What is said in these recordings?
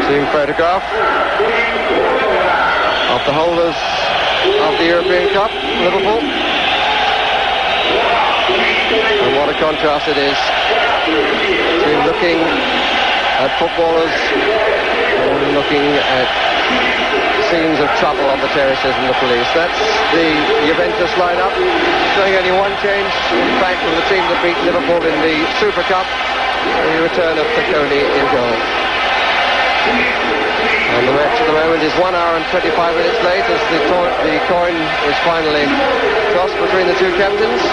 Team photograph of the holders of the European Cup, Liverpool. And what a contrast it is between looking at footballers and looking at scenes of trouble on the terraces and the police. That's the Juventus lineup, showing only one change, in fact, from the team that beat Liverpool in the Super Cup, the return of Tacconi in goal. And the match at the moment is 1 hour and 25 minutes late as the coin is finally tossed between the two captains.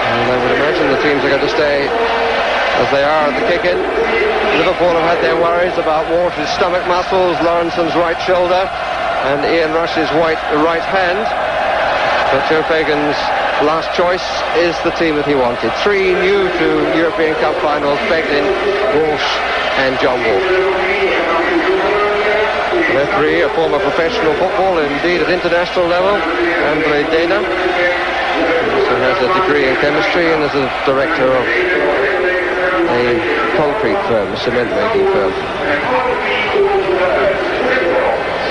And I would imagine the teams are going to stay as they are at the kick-in. Liverpool have had their worries about Walsh's stomach muscles, Lawrenson's right shoulder, and Ian Rush's right hand. But Joe Fagan's last choice is the team that he wanted. 3 new to European Cup finals: Beglin, Walsh and John Wall. The referee, a former professional footballer, indeed at international level, Andre Dana, also has a degree in chemistry and is a director of a concrete firm, a cement making firm.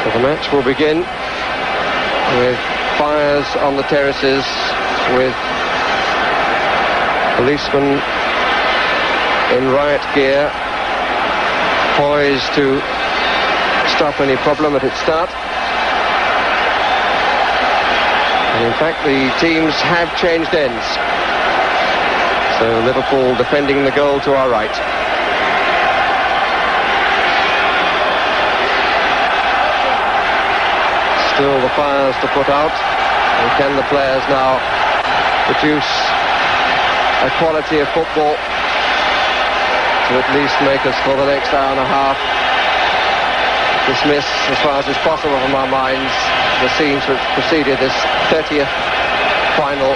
So the match will begin with fires on the terraces, with policemen in riot gear poised to stop any problem at its start. And in fact, the teams have changed ends. So Liverpool defending the goal to our right. Still the fires to put out. And can the players now produce a quality of football to at least make us, for the next hour and a half, dismiss as far as is possible from our minds the scenes which preceded this 30th final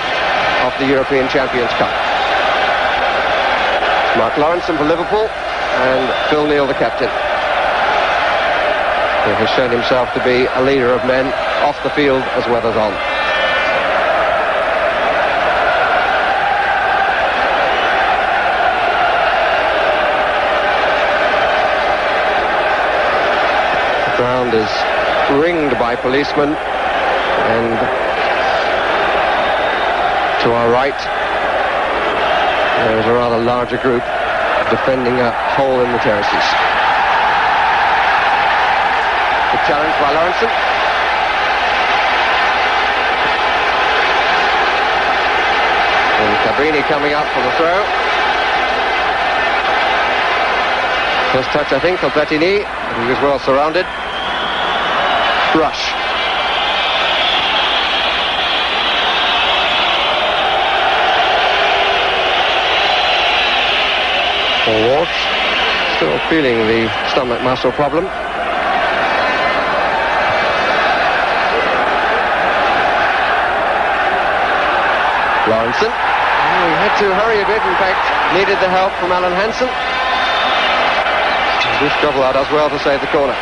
of the European Champions Cup. Mark Lawrenson for Liverpool and Phil Neal the captain. He has shown himself to be a leader of men off the field as well as on. The ground is ringed by policemen, and to our right there is a rather larger group defending a hole in the terraces. The challenge by Lawrenson. And Cabrini coming up for the throw. First touch, I think, for PLATINI. He was well surrounded. Rush. For Walsh, still feeling the stomach muscle problem. Lawrenson. Oh, he had to hurry a bit, in fact, needed the help from Alan Hansen. This GROBBELAAR does well to save the corner.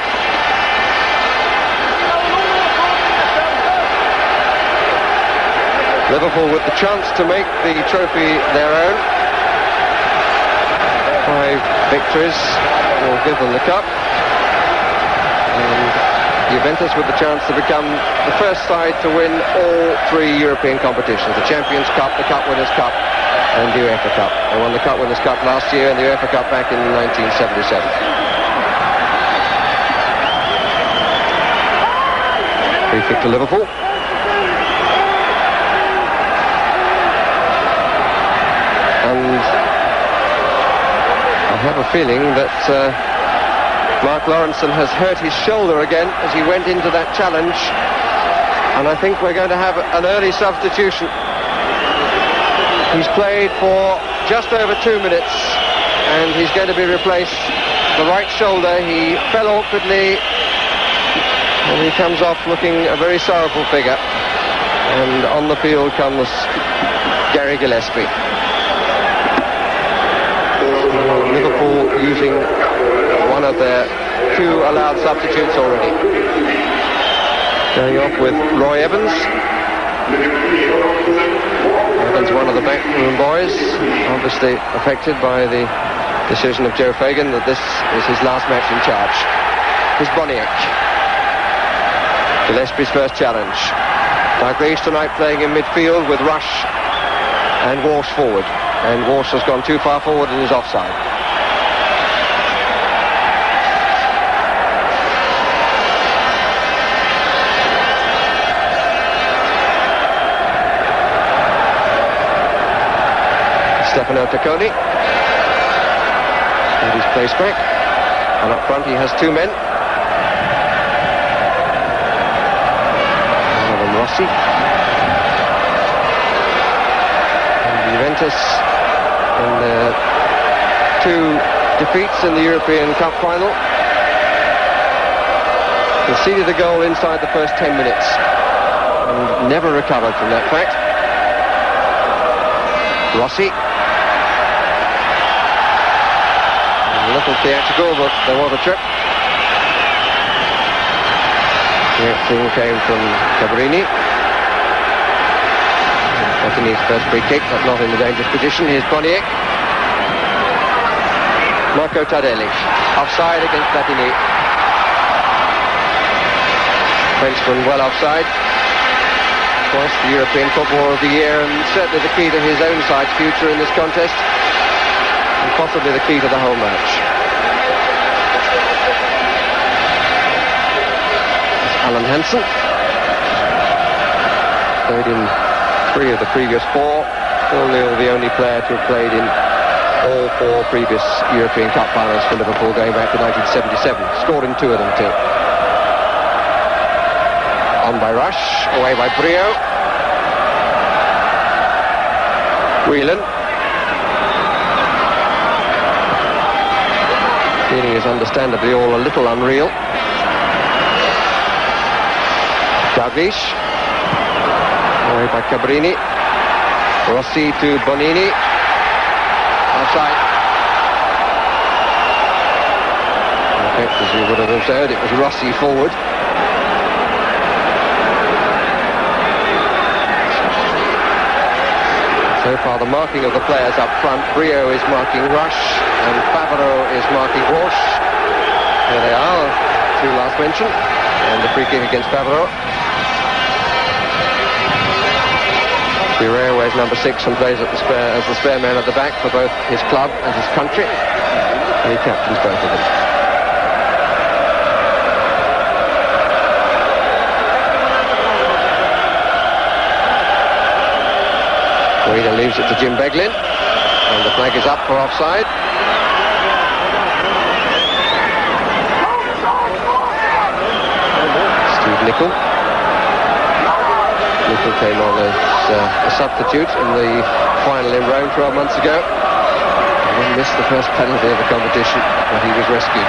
Liverpool with the chance to make the trophy their own. 5 victories will give them the cup. And Juventus with the chance to become the first side to win all 3 European competitions: the Champions Cup, the Cup Winners' Cup and the UEFA Cup. They won the Cup Winners' Cup last year and the UEFA Cup back in 1977. Free kick to Liverpool. And I have a feeling that Mark Lawrenson has hurt his shoulder again as he went into that challenge, and I think we're going to have an early substitution. He's played for just over 2 minutes and he's going to be replaced. The right shoulder, he fell awkwardly and he comes off looking a very sorrowful figure, and on the field comes Gary Gillespie. Liverpool using one of their 2 allowed substitutes already. Going off with Roy Evans. Evans, one of the backroom boys. boys, obviously affected by the decision of Joe Fagan that this is his last match in charge. Here's Boniek. Gillespie's first challenge. Dalglish tonight playing in midfield with Rush and Walsh forward. And Walsh has gone too far forward and is offside. Stefano Tacconi. And his place back. And up front he has two men. One of them Rossi. And Juventus in their two defeats in the European Cup final. Conceded a goal inside the first 10 minutes. And never recovered from that fact. Rossi. A little theatrical, but there was a trip. The acting came from Cabrini. Platini's first free kick, but not in a dangerous position. Here's Boniek. Marco Tardelli. Offside against Platini. Frenchman well offside. Twice the European Footballer of the Year, and certainly the key to his own side's future in this contest. And possibly the key to the whole match. Alan Hansen played in 3 of the previous 4. Phil Neal, the only player to have played in all 4 previous European Cup finals for Liverpool going back to 1977. Scored in 2 of them too. On by Rush, away by Brio. Whelan. Feeling is understandably all a little unreal. Dalglish. Away by Cabrini. Rossi to Bonini. Offside. In fact, as you would have observed, it was Rossi forward. So far the marking of the players up front. Brio is marking Rush and Favreau is marking Walsh. Here they are, 2 last mentioned. And the free kick against Favreau. Biro wears number 6 and plays as the spare man at the back for both his club and his country. He captains both of them. Reader leaves it to Jim Beglin, and the flag is up for offside. Steve Nicol. Nicol came on as a substitute in the final in Rome 12 months ago. And then missed the first penalty of the competition, but he was rescued.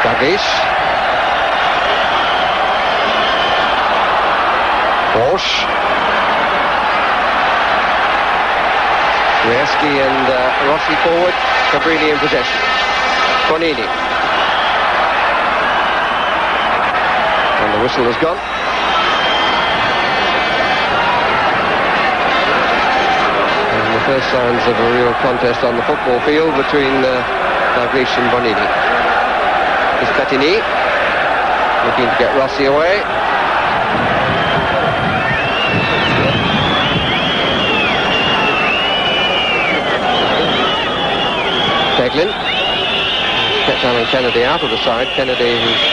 Dalglish. Walsh. Rieski and Rossi forward, Cabrini in possession. Bonini. And the whistle has gone. And the first signs of a real contest on the football field between Dalglish and Bonini. It's Platini looking to get Rossi away. Beglin. Kept Alan Kennedy out of the side. Kennedy, who's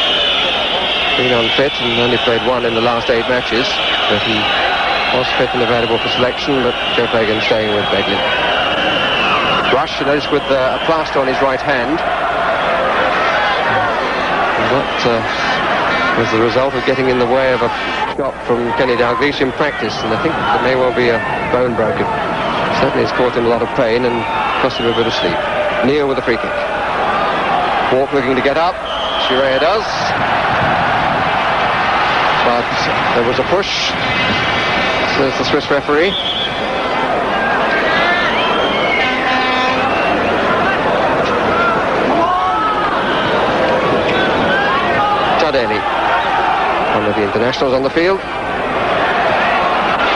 been unfit and only played 1 in the last 8 matches, but he was fit and available for selection, but Joe Fagan staying with Beglin. Rush, you notice, with a plaster on his right hand. And that was the result of getting in the way of a shot from Kenny Dalglish in practice, and I think there may well be a bone broken. Certainly it's caused him a lot of pain and cost him a bit of sleep. Neal with a free kick. Walk looking to get up. Shirea does. But there was a push. Says the Swiss referee. Tardelli, one of the internationals on the field.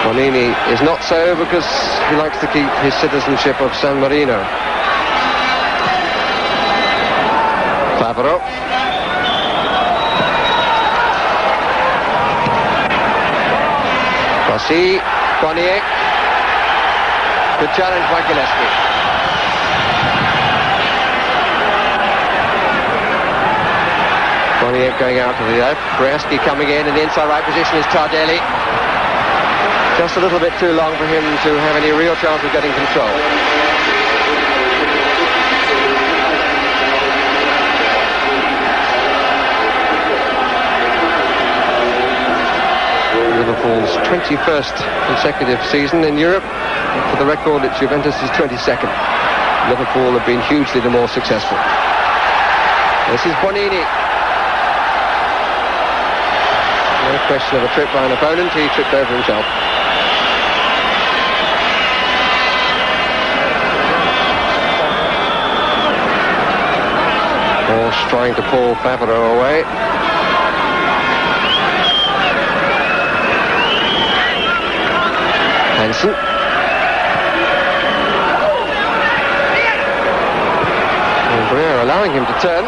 Bonini is not so because he likes to keep his citizenship of San Marino. Favreau. Rossi, Boniek. Good challenge by Gillespie. Boniek going out to the left. Brzeski coming in the inside right position is Tardelli. Just a little bit too long for him to have any real chance of getting control. Liverpool's 21st consecutive season in Europe. For the record, it's Juventus' 22nd. Liverpool have been hugely the more successful. This is Bonini. No question of a trip by an opponent. He tripped over himself. Horse trying to pull Favreau away. Hansen. And Breer allowing him to turn.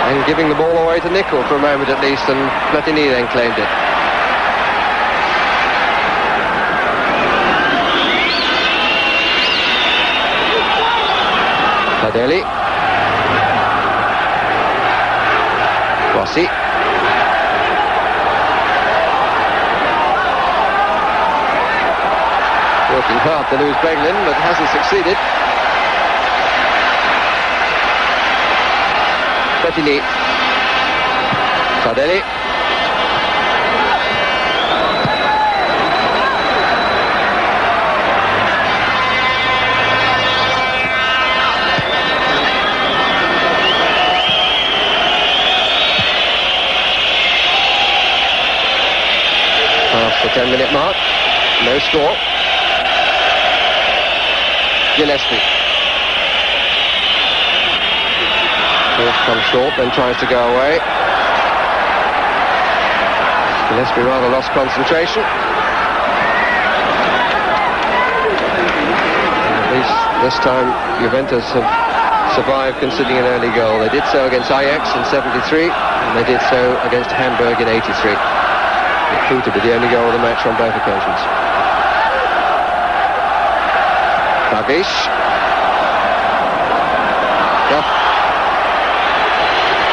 And giving the ball away to Nicol for a moment at least, and Platini then claimed it. Tardelli. Rossi. Working hard to lose Beglin, but hasn't succeeded. Platini. Tardelli. Past the 10-minute mark. No score. Gillespie. Wolf comes short, then tries to go away. Gillespie rather lost concentration. At least this time Juventus have survived conceding an early goal. They did so against Ajax in 73, and they did so against Hamburg in 83. It proved to be the only goal of the match on both occasions. Babish.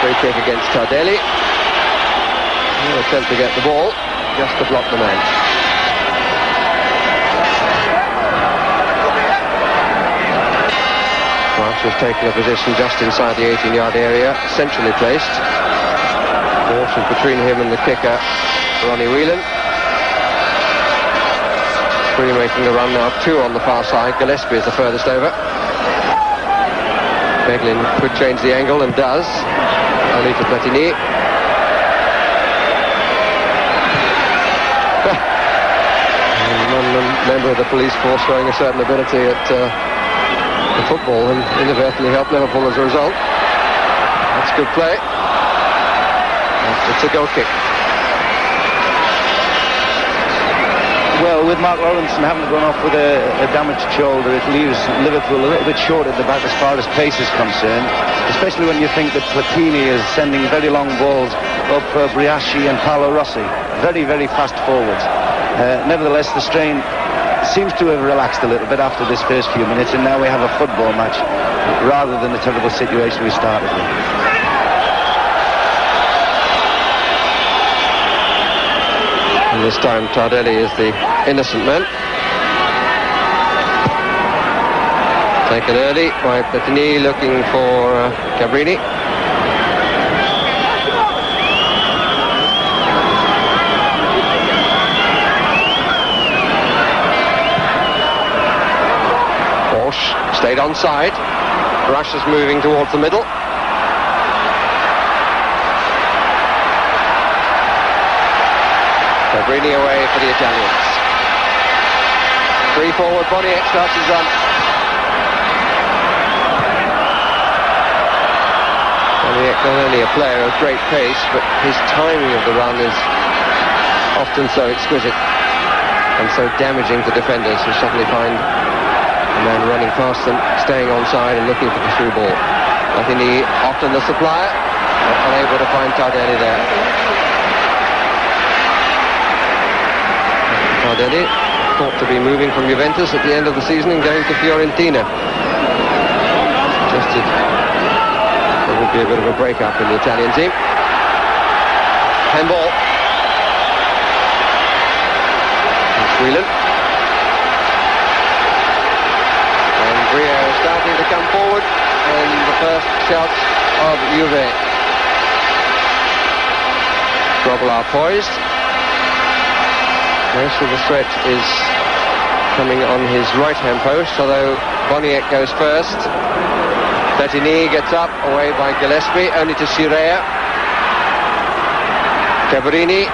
Free kick against Tardelli. He'll attempt to get the ball, just to block the man. March was taking a position just inside the 18-yard area, centrally placed. Walsh is between him and the kicker, Ronnie Whelan. Free making the run now, 2 on the far side. Gillespie is the furthest over. Beglin could change the angle and does. Only to Platini. One member of the police force showing a certain ability at the football and inadvertently helped Liverpool as a result. That's good play. It's a goal kick. Well, with Mark Lawrenson having gone off with a damaged shoulder, it leaves Liverpool a little bit short at the back as far as pace is concerned, especially when you think that Platini is sending very long balls up Brzeski and Paolo Rossi. Very, very fast forwards. Nevertheless, the strain seems to have relaxed a little bit after this first few minutes, and now we have a football match rather than the terrible situation we started with. And this time Tardelli is the innocent man. Taken early by Platini, looking for Cabrini. Walsh stayed onside. Rush is moving towards the middle. Cabrini away for the Italians. Free forward, Boniek starts his run. Boniek not only a player of great pace, but his timing of the run is often so exquisite and so damaging to defenders who suddenly find a man running past them, staying onside and looking for the through ball. Platini often the supplier, but unable to find Tardelli there. Tardelli thought to be moving from Juventus at the end of the season and going to Fiorentina. Suggested there would be a bit of a break-up in the Italian team. Handball. It's Whelan. And Brio starting to come forward, and the first shot of Juve. Grobbelaar poised. Most of the threat is coming on his right-hand post, although Boniek goes first. Platini gets up, away by Gillespie, only to Scirea. Cabrini.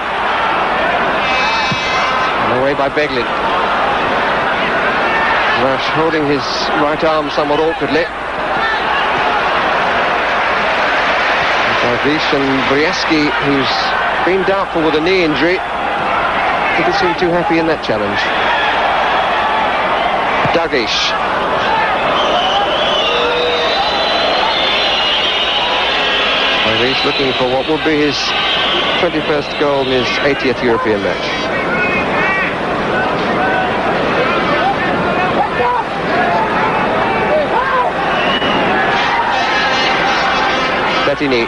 And away by Beglin. Rush holding his right arm somewhat awkwardly. Darvish and Briaski, who's been doubtful with a knee injury, didn't seem too happy in that challenge. Darvish. Darvish looking for what would be his 21st goal in his 80th European match. Platini.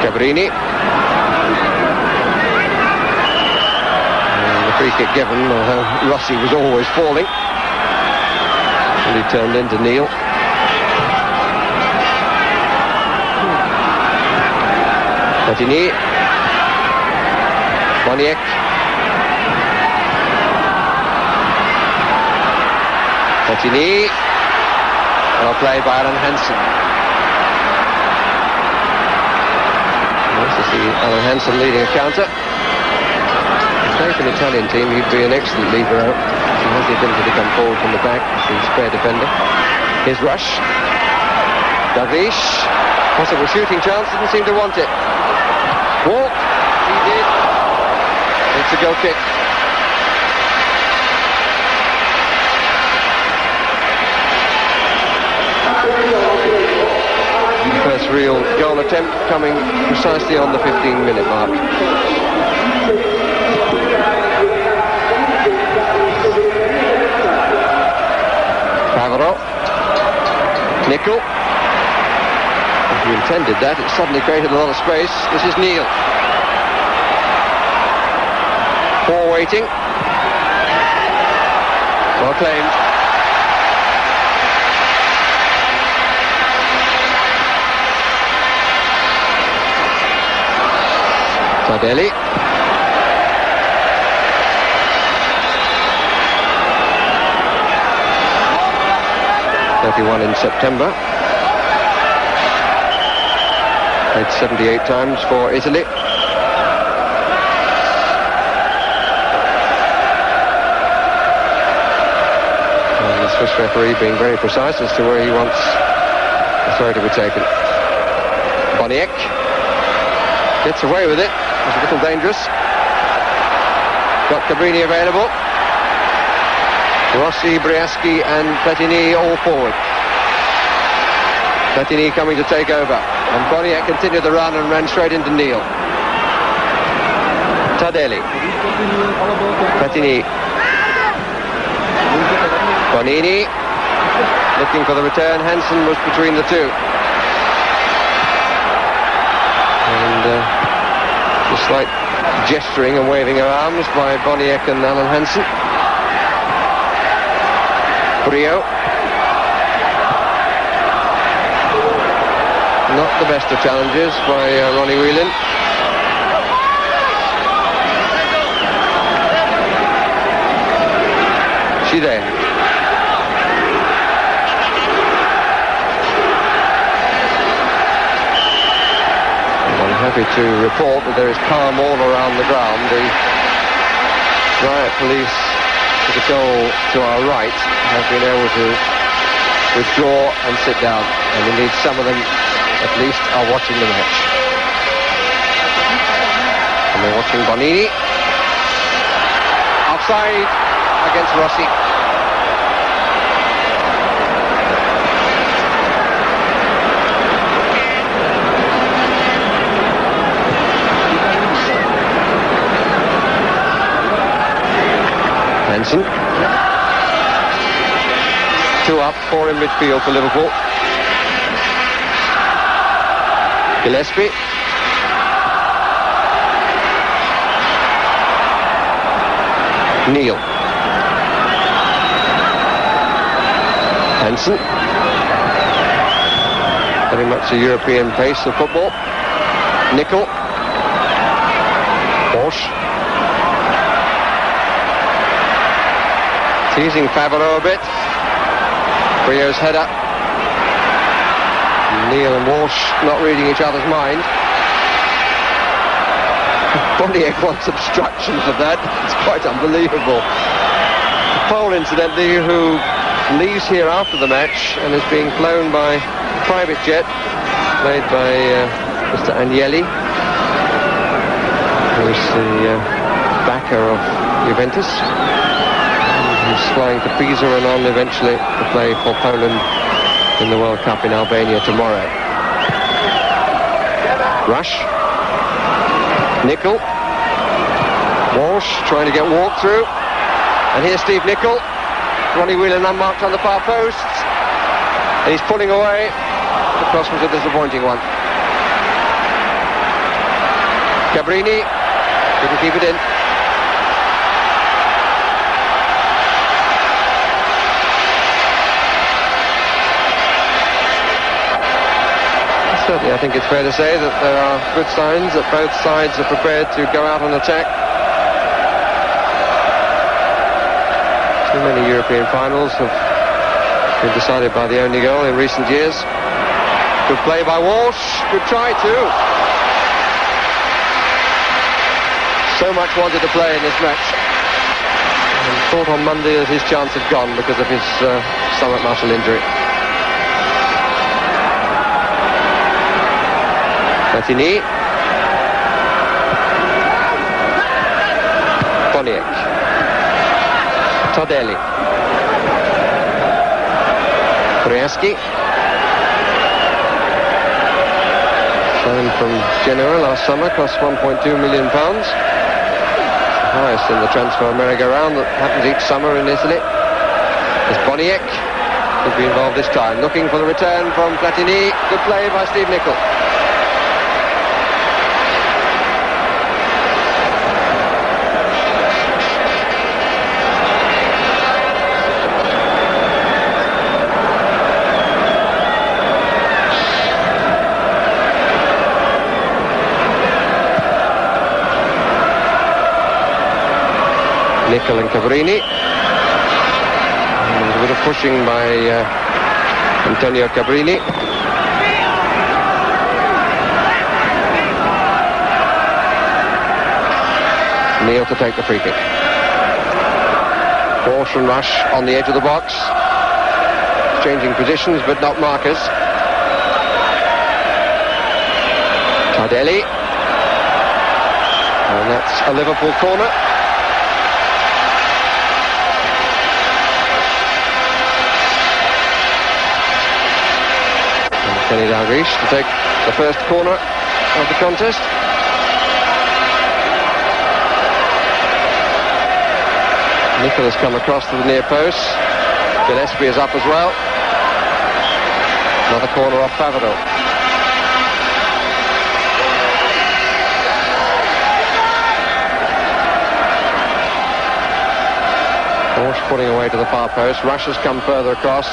Cabrini. And the free kick given, although Rossi was always falling. And he turned into Neil. Platini. Boniek. Platini. Well played by Alan Hansen. Nice to see Alan Hansen leading a counter. If played for an Italian team, he'd be an excellent libero. He has the ability to come forward from the back. He's a spare defender. Here's Rush. Darvish. Possible shooting chance, didn't seem to want it. Walk. He did. It's a goal kick. First real goal attempt coming precisely on the 15-minute mark. Favaro. Nickel. If you intended that, it suddenly created a lot of space. This is Neil. Four waiting. Well claimed. Tardelli. (31 in September). Played 78 times for Italy. And the Swiss referee being very precise as to where he wants the throw to be taken. Boniek gets away with it. It's a little dangerous. Got Cabrini available. Rossi, Briaski and Platini all forward. Platini coming to take over. And Boniek continued the run and ran straight into Neil. Tardelli. Platini. Bonini. Looking for the return. Hansen was between the two. And a slight gesturing and waving of arms by Boniek and Alan Hansen. Brio. Not the best of challenges by Ronnie Whelan. Chide. I'm happy to report that there is calm all around the ground. The riot police to the goal to our right have been able to withdraw and sit down, and indeed some of them at least are watching the match. And we're watching Bonini. Offside against Rossi. Benson. 2 up, 4 in midfield for Liverpool. Gillespie. Neal. Benson. Very much the European pace of football. Nickel. Walsh. Teasing Favreau a bit. Brio's header. Neal and Walsh not reading each other's mind. Boniek wants obstruction for that. It's quite unbelievable. Pole, incidentally, who leaves here after the match and is being flown by a private jet made by Mr. Agnelli, who's the backer of Juventus. He's flying to Pisa and on eventually to play for Poland in the World Cup in Albania tomorrow. Rush. Nickel. Walsh trying to get walked through. And here's Steve Nickel. Ronnie Whelan unmarked on the far post. And he's pulling away. The cross was a disappointing one. Cabrini couldn't keep it in. Certainly, I think it's fair to say that there are good signs that both sides are prepared to go out and attack. Too many European finals have been decided by the only goal in recent years. Good play by Walsh. Good try too. So much wanted to play in this match. And thought on Monday that his chance had gone because of his stomach muscle injury. Platini. Boniek. Tardelli. Briaski. Signed from Genoa last summer, cost £1.2 million. The highest in the transfer merry-go-round that happens each summer in Italy. There's Boniek. Could be involved this time. Looking for the return from Platini. Good play by Steve Nickel. Nickel and Cabrini. And a bit of pushing by Antonio Cabrini. Neal to take the free kick. Walsh and Rush on the edge of the box. Changing positions but not markers. Tardelli. And that's a Liverpool corner. Kenny Dalglish to take the first corner of the contest. Nickel has come across to the near post. Gillespie is up as well. Another corner off Favreau. Walsh putting away to the far post. Rush has come further across.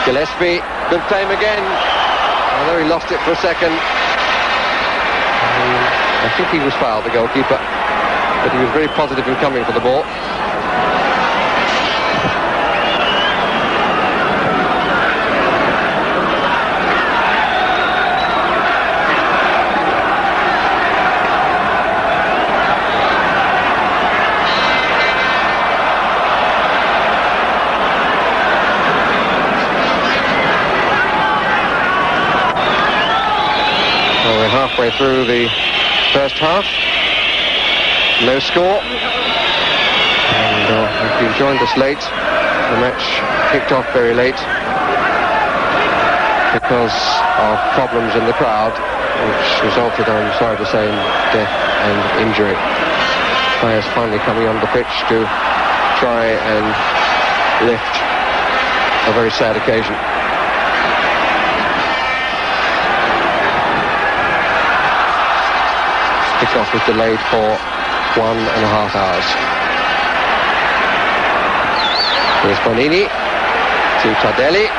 Gillespie, good claim again. Although he lost it for a second. I think he was fouled, the goalkeeper. But he was very positive in coming for the ball. Halfway through the first half. no score. And if you joined us late, the match kicked off very late because of problems in the crowd, which resulted, I'm sorry to say, in death and injury. Players finally coming on the pitch to try and lift a very sad occasion. Kick-off was delayed for 1.5 hours. Here's Bonini to Tardelli,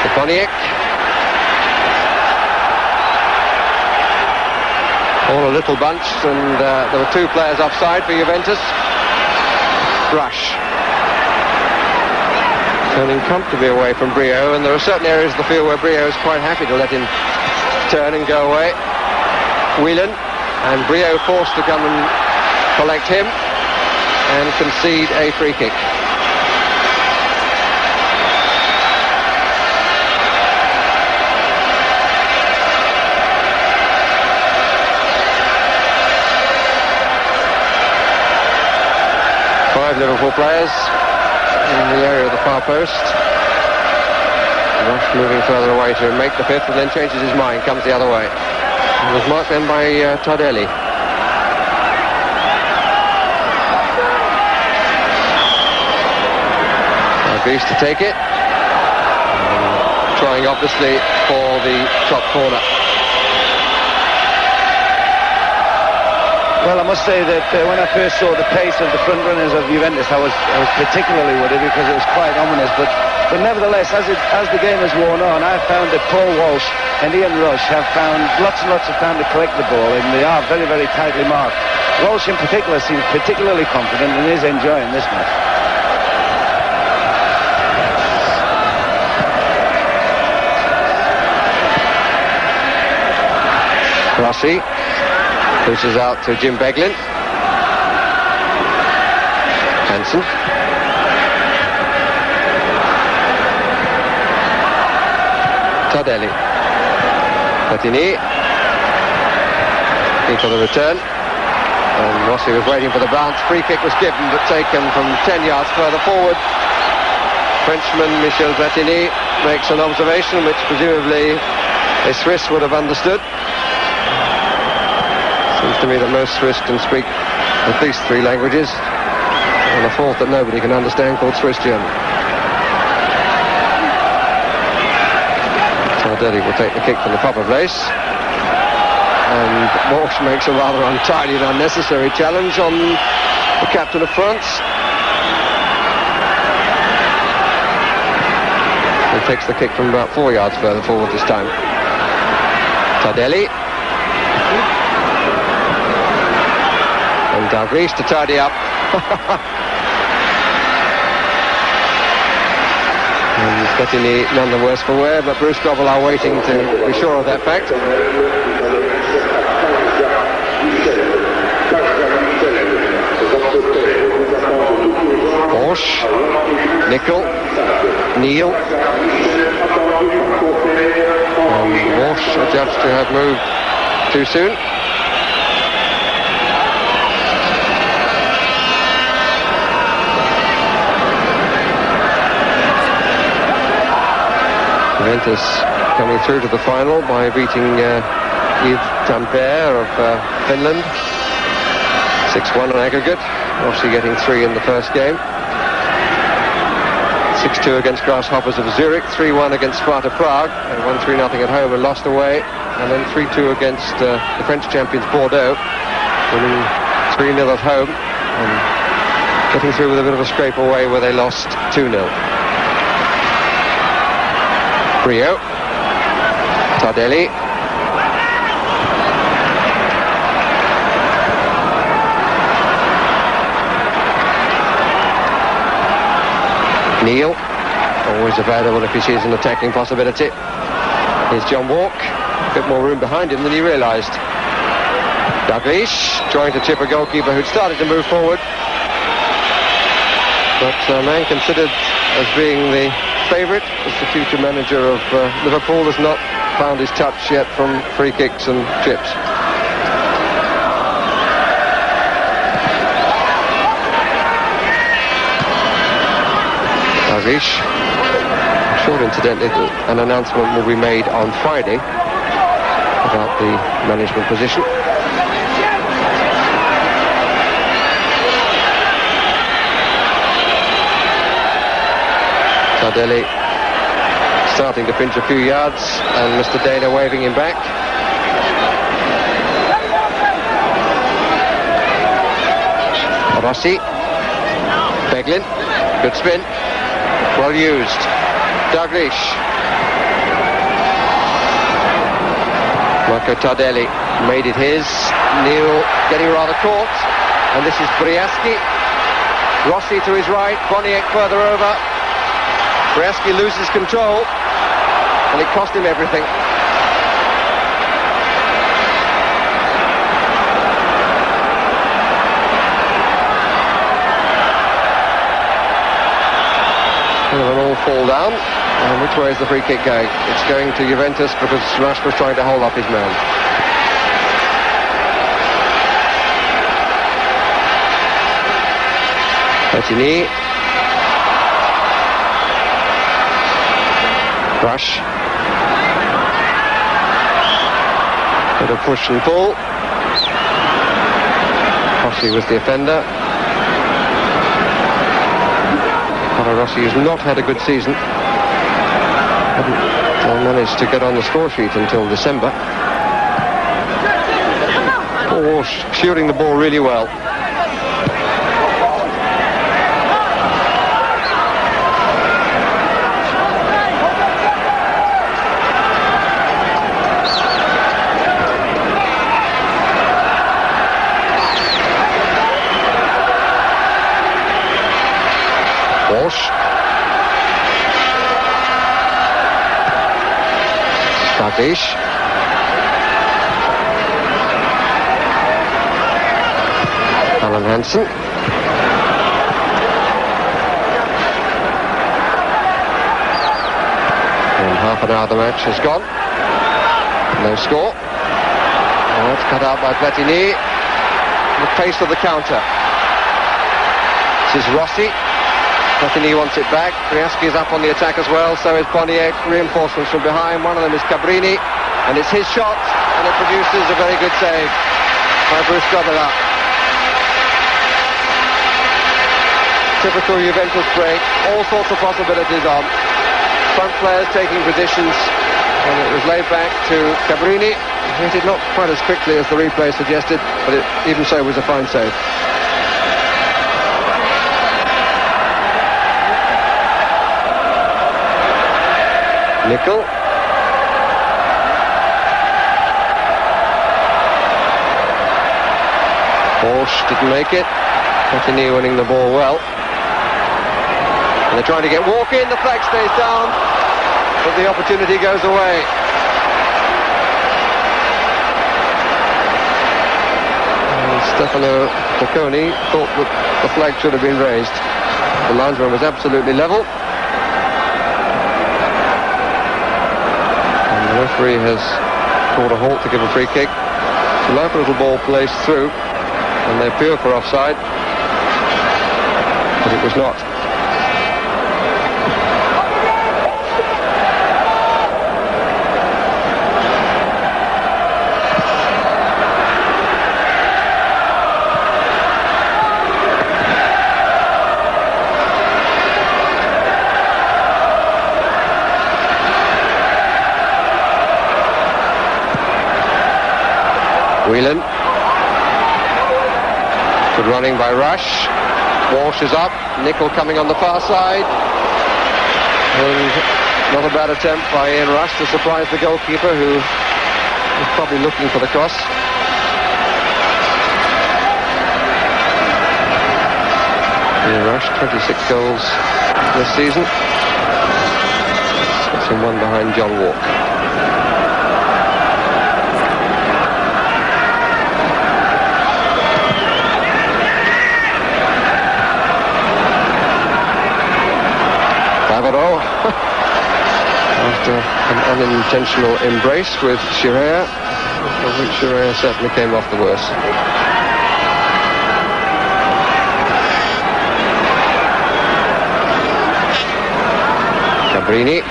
to BONIEK. All a little bunch, and there were 2 players offside for Juventus. Rush turning comfortably away from Brio, and there are certain areas of the field where Brio is quite happy to let him turn and go away. Whelan, and Brio forced to come and collect him and concede a free kick. Five Liverpool players in the area of the far post. Rush moving further away to make the 5th, and then changes his mind, comes the other way. It was marked then by Tardelli. Agrees to take it. Trying obviously for the top corner. Well, I must say that when I first saw the pace of the front runners of Juventus, I was particularly worried because it was quite ominous. But nevertheless, as the game has worn on, I've found that Paul Walsh and Ian Rush have found lots and lots of time to collect the ball, and they are very, very tightly marked. Walsh in particular seems particularly confident and is enjoying this match. Rossi pushes out to Jim Beglin. Hansen. Tardelli. Platini. For the return. And Rossi was waiting for the bounce. Free kick was given, but taken from 10 yards further forward. Frenchman Michel Platini makes an observation which presumably a Swiss would have understood. Seems to me that most Swiss can speak at least 3 languages, and a 4th that nobody can understand, called Swiss German. Tardelli will take the kick from the proper place, and Walsh makes a rather untidy and unnecessary challenge on the captain of France. He takes the kick from about 4 yards further forward this time. Tardelli. And Dalglish to tidy up. And Platini none the worse for wear, but Bruce Grobbelaar waiting to be sure of that fact. Walsh, Nickel, Neal. And Walsh adjudged to have moved too soon. Juventus coming through to the final by beating Yves Tampere of Finland 6-1 on aggregate. Obviously getting 3 in the first game. 6-2 against Grasshoppers of Zurich, 3-1 against Sparta Prague, and won 3-0 at home and lost away, and then 3-2 against the French champions Bordeaux, winning 3-0 at home and getting through with a bit of a scrape away where they lost 2-0. Brio, Tardelli, Neal, always available if he sees an attacking possibility. Here's John Walk, a bit more room behind him than he realised. Dalglish trying to chip a goalkeeper who'd started to move forward, but a man considered as being the favourite as the future manager of Liverpool has not found his touch yet from free kicks and chips. Dalglish. I'm sure, incidentally, that an announcement will be made on Friday about the management position. Tardelli starting to pinch a few yards, and Mr. Dana waving him back. Rossi. Beglin. Good spin. Well used. Dalglish. Marco Tardelli made it his. Neil getting rather caught. And this is Briaschi. Rossi to his right. Boniek further over. Briaschi loses control. And it cost him everything. An all fall down. And which way is the free kick going? It's going to Juventus because Rush was trying to hold up his man. Platini. Rush. Bit of push and pull. Rossi was the offender. Rossi has not had a good season. Hadn't managed to get on the score sheet until December. Paul Walsh shooting the ball really well. Walsh. Dalglish. Alan Hansen. And half an hour the match has gone. No score. And that's cut out by Platini. The pace of the counter. This is Rossi. Platini wants it back. Briaschi is up on the attack as well. So is Boniek. Reinforcements from behind. One of them is Cabrini. And it's his shot. And it produces a very good save by Bruce GROBBELAAR. Typical Juventus break. All sorts of possibilities on. Front players taking positions. And it was laid back to Cabrini. He hit it not quite as quickly as the replay suggested. But it even so was a fine save. Nickel. Walsh didn't make it. Platini winning the ball well. And they're trying to get Walk in. The flag stays down, but the opportunity goes away. And Stefano Bocconi thought that the flag should have been raised. The linesman was absolutely level. The referee has called a halt to give a free kick. The live little ball placed through, and they appeal for offside, but it was not. Whelan. Good running by Rush. Walsh is up. Nickel coming on the far side. And not a bad attempt by Ian Rush to surprise the goalkeeper, who was probably looking for the cross. Ian Rush, 26 goals this season. That's him one behind John Walk. After an unintentional embrace with Scirea, of which Scirea certainly came off the worse. Cabrini.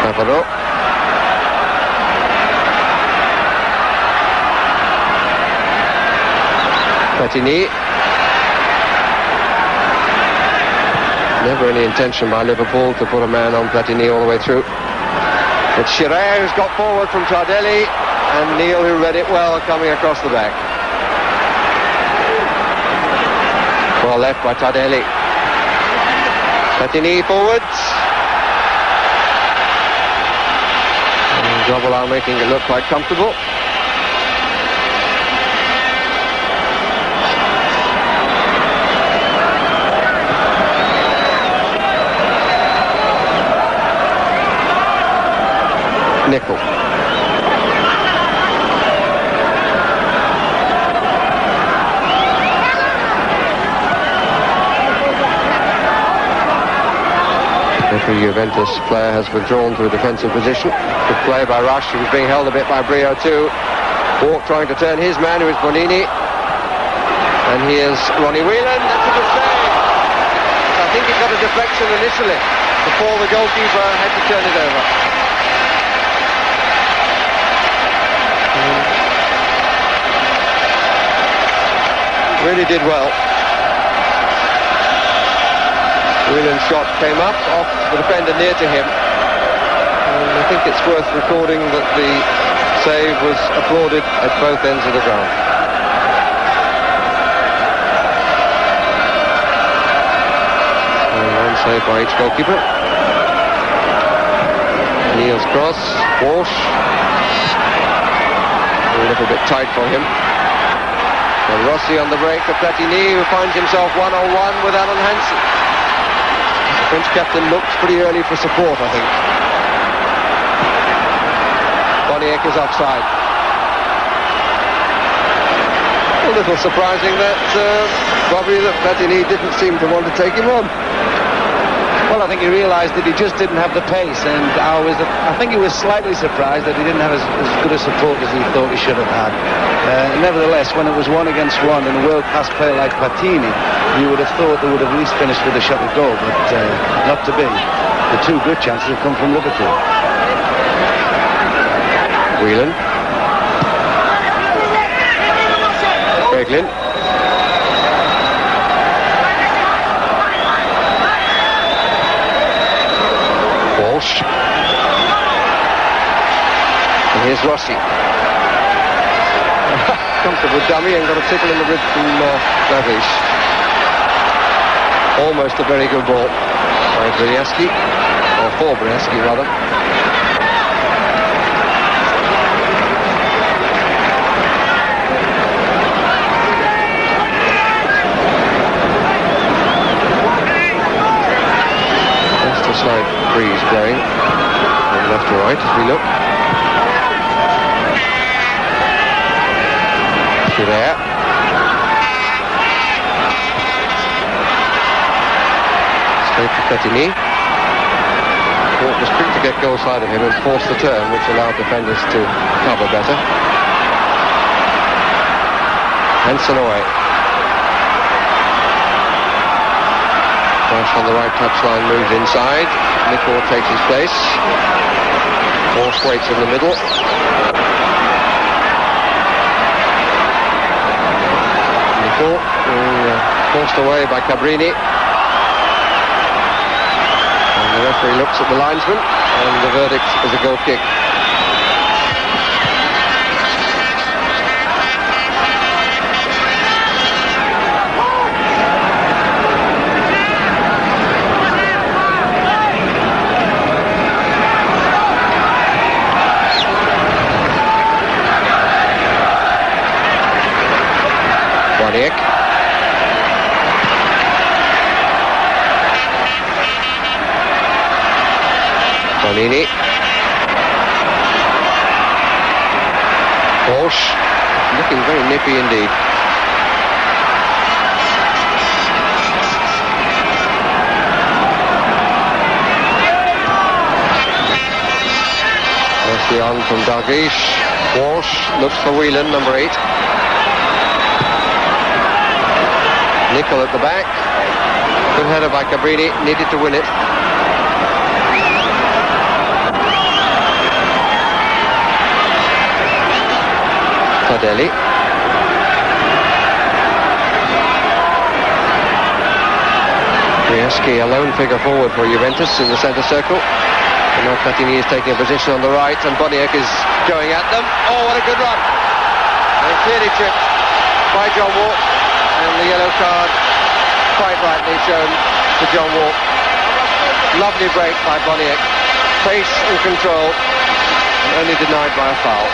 Navarro. Platini. Never any intention by Liverpool to put a man on Platini all the way through. It's Schirer who's got forward from Tardelli, and Neil, who read it well, coming across the back. Well left by Tardelli. Platini forwards. And GROBBELAAR making it look quite comfortable. Nickel. Every Juventus player has withdrawn to a defensive position. Good play by Rush, who was being held a bit by Brio too. Walk trying to turn his man, who is Bonini. And here's Ronnie Whelan. That's a good save. I think he got a deflection initially before the goalkeeper had to turn it over. Really did well. Whelan's shot came up off the defender near to him. And I think it's worth recording that the save was applauded at both ends of the ground. And one save by each goalkeeper. Neil's cross. Walsh. A little bit tight for him. And Rossi on the break for Platini, who finds himself one-on-one with Alan Hansen. The French captain looks pretty early for support, I think. Boniek is offside. A little surprising that probably that Platini didn't seem to want to take him on. Well, I think he realised that he just didn't have the pace, and I think he was slightly surprised that he didn't have as good a support as he thought he should have had. Nevertheless, when it was 1 against 1 and a world-class player like Platini, you would have thought they would have at least finished with a shot at goal, but not to be. The two good chances have come from Liverpool. Whelan. Beglin. Walsh. And here's Rossi. Comfortable dummy and got a tickle in the rib from Davies. Almost a very good ball by Brzezinski, or for Brzezinski rather. Just a slight breeze blowing from left to right as we look. There. Straight to Platini. Court was quick to get goal side of him and force the turn, which allowed defenders to cover better. Hansen away. Rush on the right touchline moves inside. Nicol takes his place. Walsh waits in the middle. Forced away by Cabrini. And the referee looks at the linesman, and the verdict is a goal kick. Boniek. Bonini. Walsh. Looking very nippy indeed. There's the on from Dagish. Walsh looks for Whelan, number 8. Nicol at the back. Good header by Cabrini, needed to win it. Tardelli. Brieschi, a lone figure forward for Juventus in the centre circle. And now Platini is taking a position on the right, and Boniek is going at them. Oh, what a good run! And clearly tripped by John Walk, and the yellow card quite rightly shown to John Walk. Lovely break by Boniek. Pace and control, and only denied by a foul.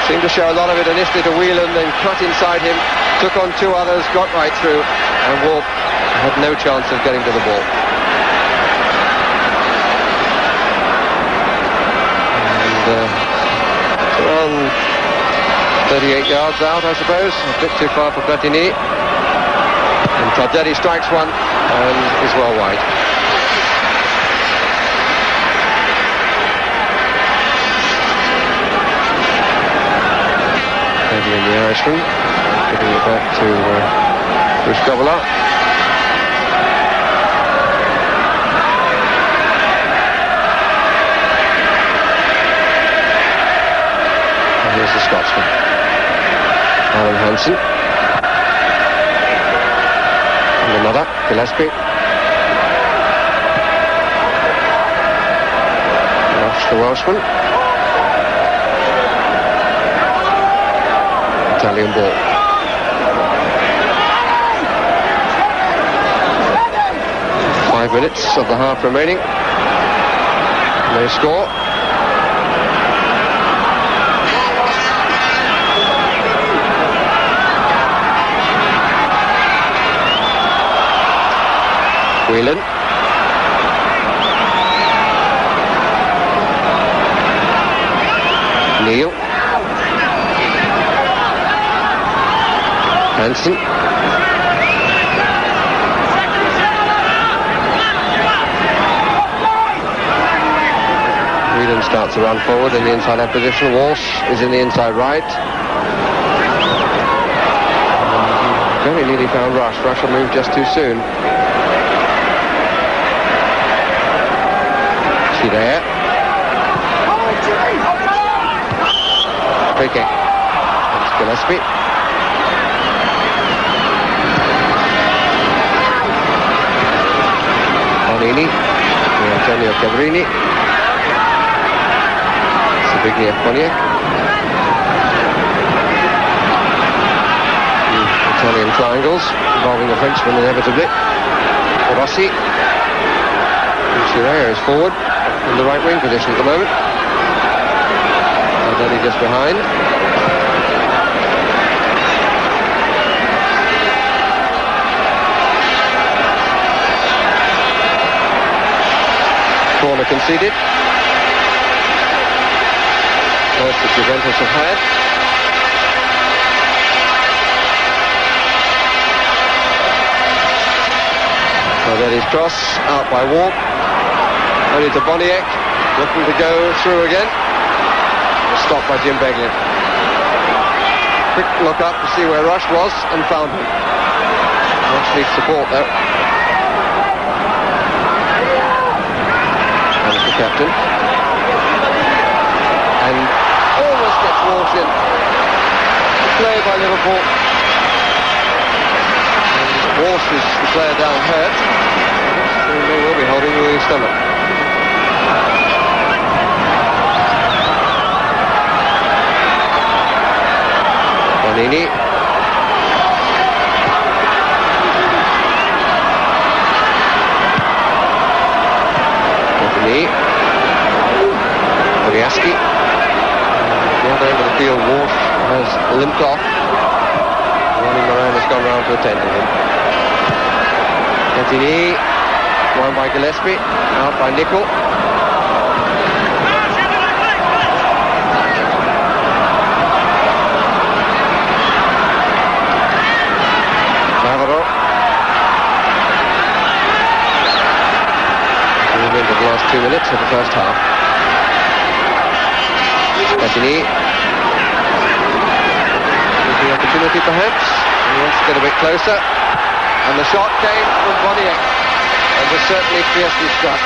Seemed to show a lot of it initially to Whelan, then cut inside him, took on two others, got right through, and Walk had no chance of getting to the ball. And around 38 yards out, I suppose, a bit too far for Platini. And Tardelli strikes one and is well wide. In the Irishman, giving it back to GROBBELAAR. And here's the Scotsman, Alan Hansen. And another, Gillespie. Rush the Welshman. Italian ball. Five minutes of the half remaining. No score. Whelan. Neil. Hansen. Whelan starts to run forward in the inside left position. Walsh is in the inside right. Very nearly found Rush. Rush will move just too soon. See there. Free kick. That's Gillespie. Bonini, Antonio Cabrini, Zbigniew Boniek, Italian triangles involving the Frenchman inevitably. Rossi, Chiraya is forward in the right wing position at the moment. Tardelli just behind. Corner conceded. First that Juventus have had. Tardelli's cross out by Walk. Only to Boniek, looking to go through again. Stopped by Jim Beglin. Quick look up to see where Rush was and found him. Rush needs support though. The captain, and almost gets Walsh in. Play by Liverpool. And Walsh is the player down hurt, so they will be holding the stomach. Bonini. Brieschi. The other end of the field, Walsh has limped off. Ronnie Moran has gone round to attend to him. Platini, won by Gillespie, out by Nicol. Navarro. We've into the last 2 minutes of the first half. Platini. The opportunity perhaps. He wants to get a bit closer. And the shot came from BONIEK. It was certainly fiercely struck.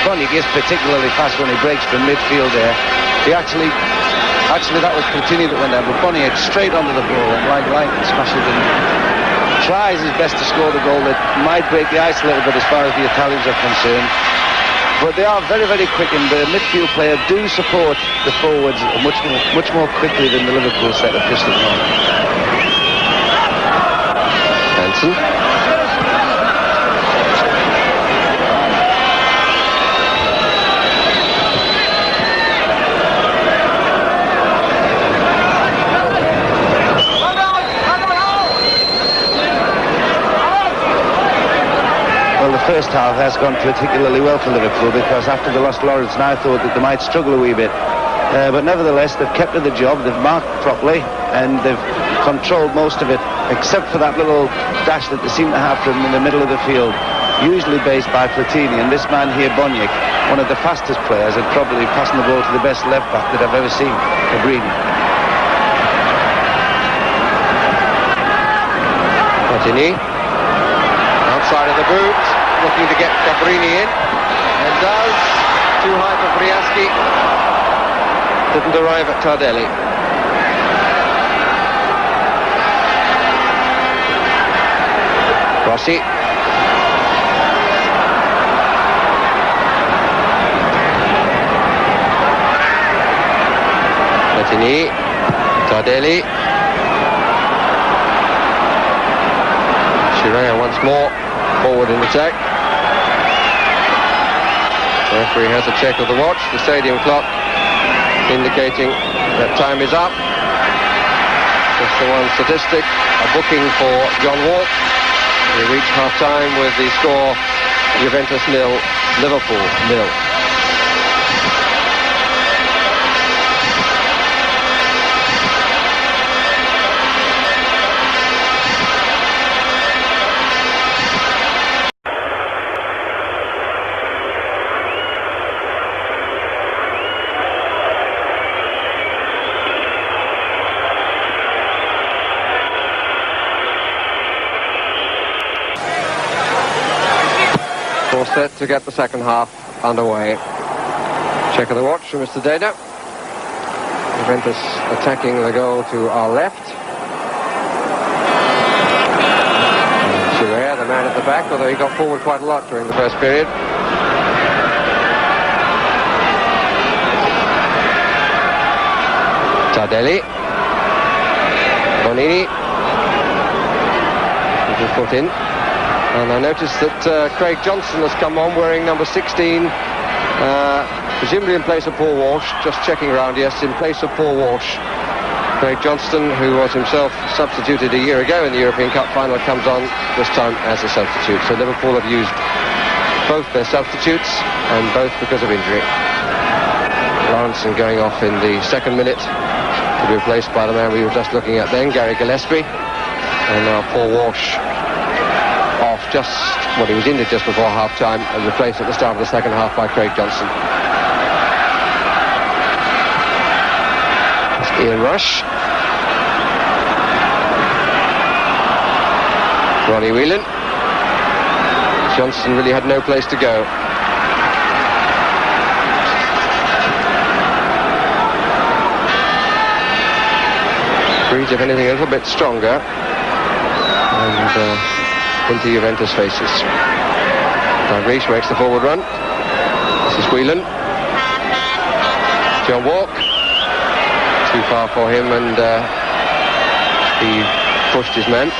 BONIEK is particularly fast when he breaks from midfield there. He actually that was continued that went down, but BONIEK straight onto the ball and like lightning smashes it in. Tries his best to score the goal that might break the ice a little bit as far as the Italians are concerned. But they are very, very quick, and the midfield player do support the forwards much more quickly than the Liverpool set of just at the moment. Hansen. The first half has gone particularly well for Liverpool, because after the lost Lawrence, I thought that they might struggle a wee bit. But nevertheless, they've kept to the job, they've marked properly, and they've controlled most of it, except for that little dash that they seem to have from in the middle of the field, usually based by Platini. And this man here, BONIEK, one of the fastest players, and probably passing the ball to the best left-back that I've ever seen, Cabrini. Platini. Outside of the boot. Looking to get Cabrini in, and does. Too high for Briaschi. Didn't arrive at Tardelli. Rossi. Platini. Tardelli. Chirea once more forward in attack. The referee has a check of the watch, the stadium clock indicating that time is up. Just the one statistic, a booking for John Walk. We reach half-time with the score Juventus 0, Liverpool 0. Set to get the second half underway. Check of the watch from Mr. Data. Juventus attacking the goal to our left. Chirea, the man at the back, although he got forward quite a lot during the first period. Tardelli. Bonini. With his foot in. And I noticed that Craig Johnson has come on wearing number 16, presumably in place of Paul Walsh. Just checking around, yes, in place of Paul Walsh. Craig Johnston, who was himself substituted a year ago in the European Cup final, comes on this time as a substitute. So Liverpool have used both their substitutes, and both because of injury. Lawrenson going off in the second minute to be replaced by the man we were just looking at then, Gary Gillespie. And now Paul Walsh off he was injured just before half-time and replaced at the start of the second half by Craig Johnson. It's Ian Rush. Ronnie Whelan. Johnson really had no place to go. Breeze, if anything, a little bit stronger. And into Juventus faces. Reach makes the forward run. This is Whelan. John Walk. Too far for him, and he pushed his man.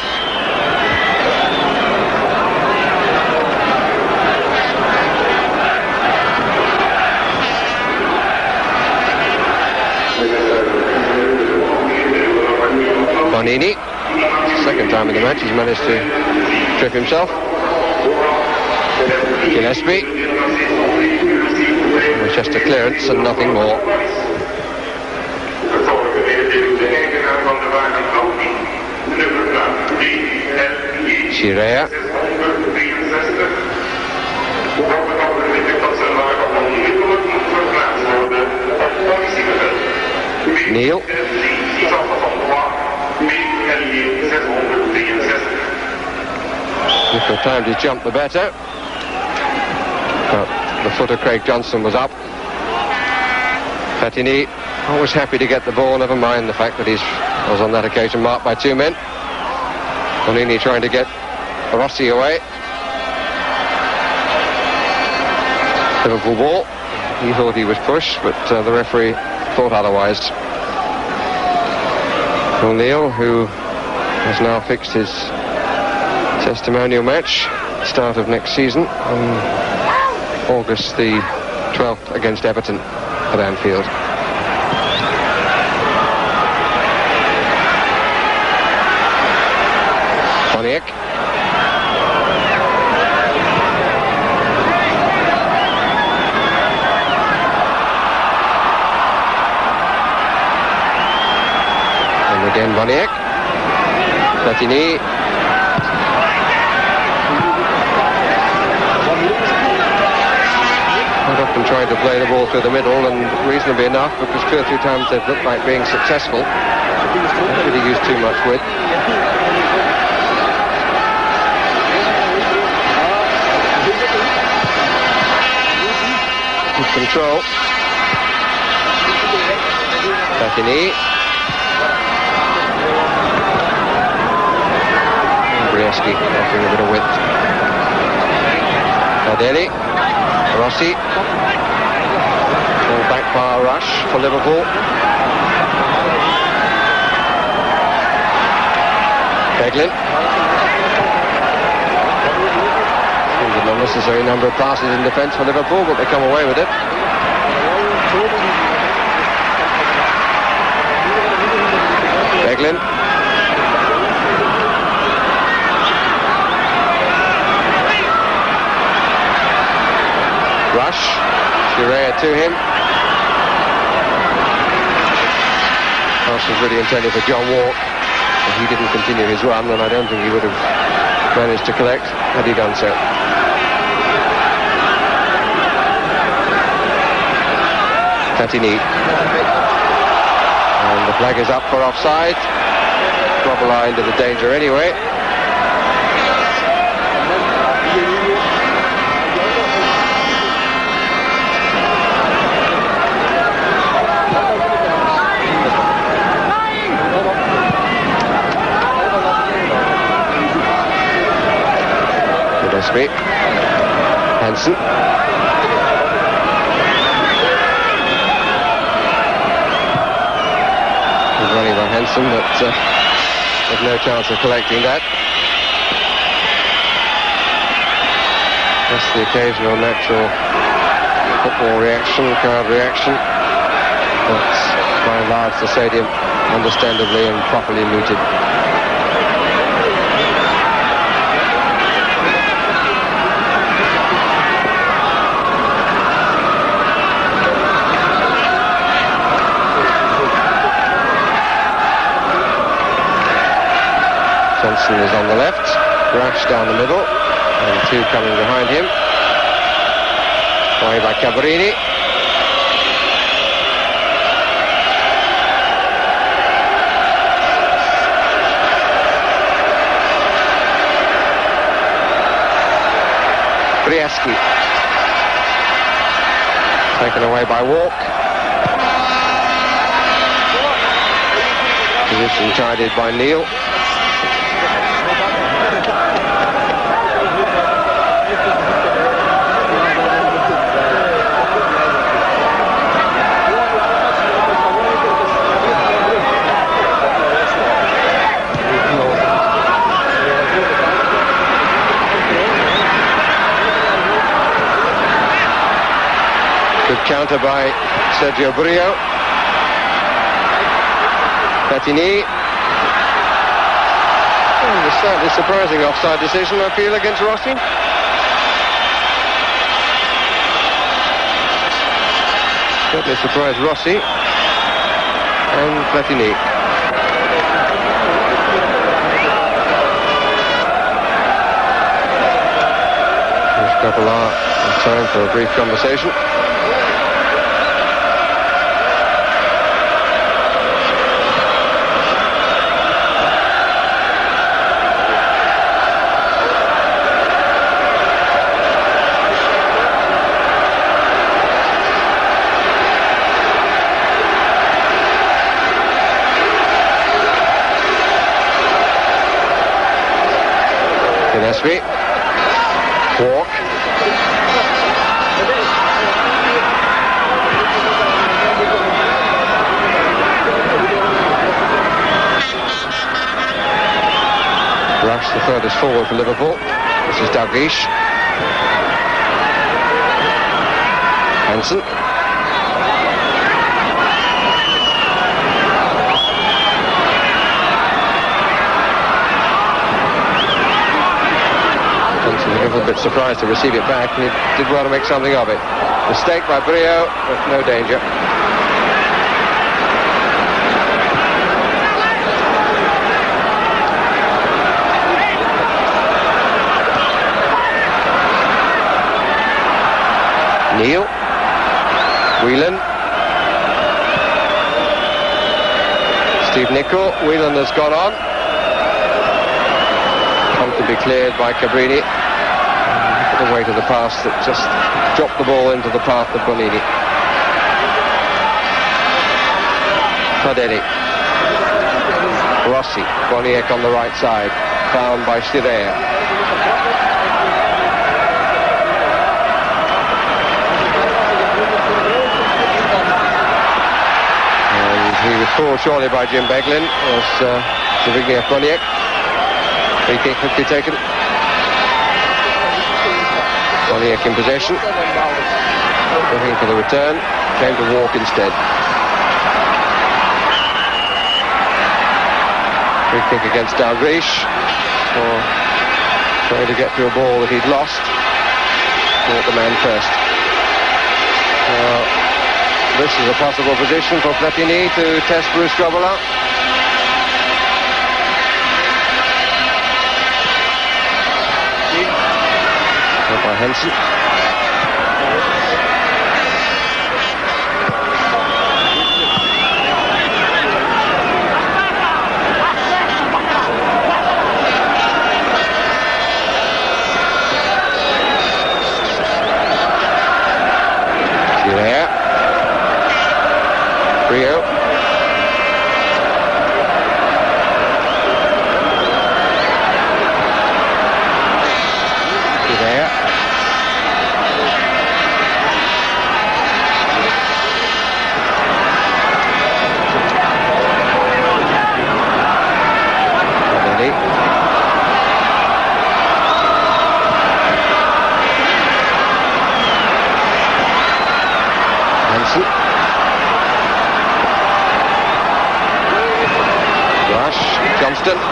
Bonini. Second time in the match he's managed to trip himself. Gillespie. It was just a clearance and nothing more. Chirea. timed his jump, the better. But the foot of Craig Johnson was up. Platini always happy to get the ball, never mind the fact that he was on that occasion marked by 2 men. Bonini trying to get Rossi away. Liverpool ball. He thought he was pushed, but the referee thought otherwise. O'Neill, who has now fixed his testimonial match, start of next season, on August the 12th against Everton at Anfield. Boniek. And again Boniek. Platini. Often trying to play the ball through the middle, and reasonably enough, because 2 or 3 times they've looked like being successful. Don't really use too much width. Good control. Platini. Brzeski offering a bit of width. Adeli. Rossi. Full back bar rush for Liverpool. Beglin. An unnecessary number of passes in defence for Liverpool, but they come away with it. Beglin. Rush, Shearer to him. Pass was really intended for John Walk, but he didn't continue his run, and I don't think he would have managed to collect had he done so. Platini. And the flag is up for offside. Grobbelaar into the danger anyway. Hansen. Good running by Hansen, but with no chance of collecting that. Just the occasional natural football reaction, crowd reaction. But by and large the stadium understandably and properly muted. Johnson is on the left, Rash down the middle, and 2 coming behind him. Away by Cabrini. Brzeski. Taken away by Walk. Position guided by Neil. Good counter by Sergio Brio. Platini. A slightly surprising offside decision, I feel, against Rossi. Certainly surprised Rossi and Platini. Here's Grobbelaar in time for a brief conversation. Walk. Rush, the furthest forward for Liverpool. This is Dalglish. Hansen. Hansen a little bit surprised to receive it back, and he did well to make something of it. Mistake by Brio, but no danger. Neil. Whelan. Steve Nicol. Whelan has gone on. Comfortably cleared by Cabrini. The weight of the pass that just dropped the ball into the path of Bonini. Fadeli. Rossi. Boniek on the right side. Found by Stirea. He was called surely by Jim Beglin as Zbigniew Boniek. Free kick could be taken. Boniek in possession. Looking for the return. Came to walk instead. Free kick against Dalglish for trying to get to a ball that he'd lost. Caught the man first. This is a possible position for Platini to test Bruce Grobbelaar. By Hansen. Rio. There. Hansen. Johnston. He's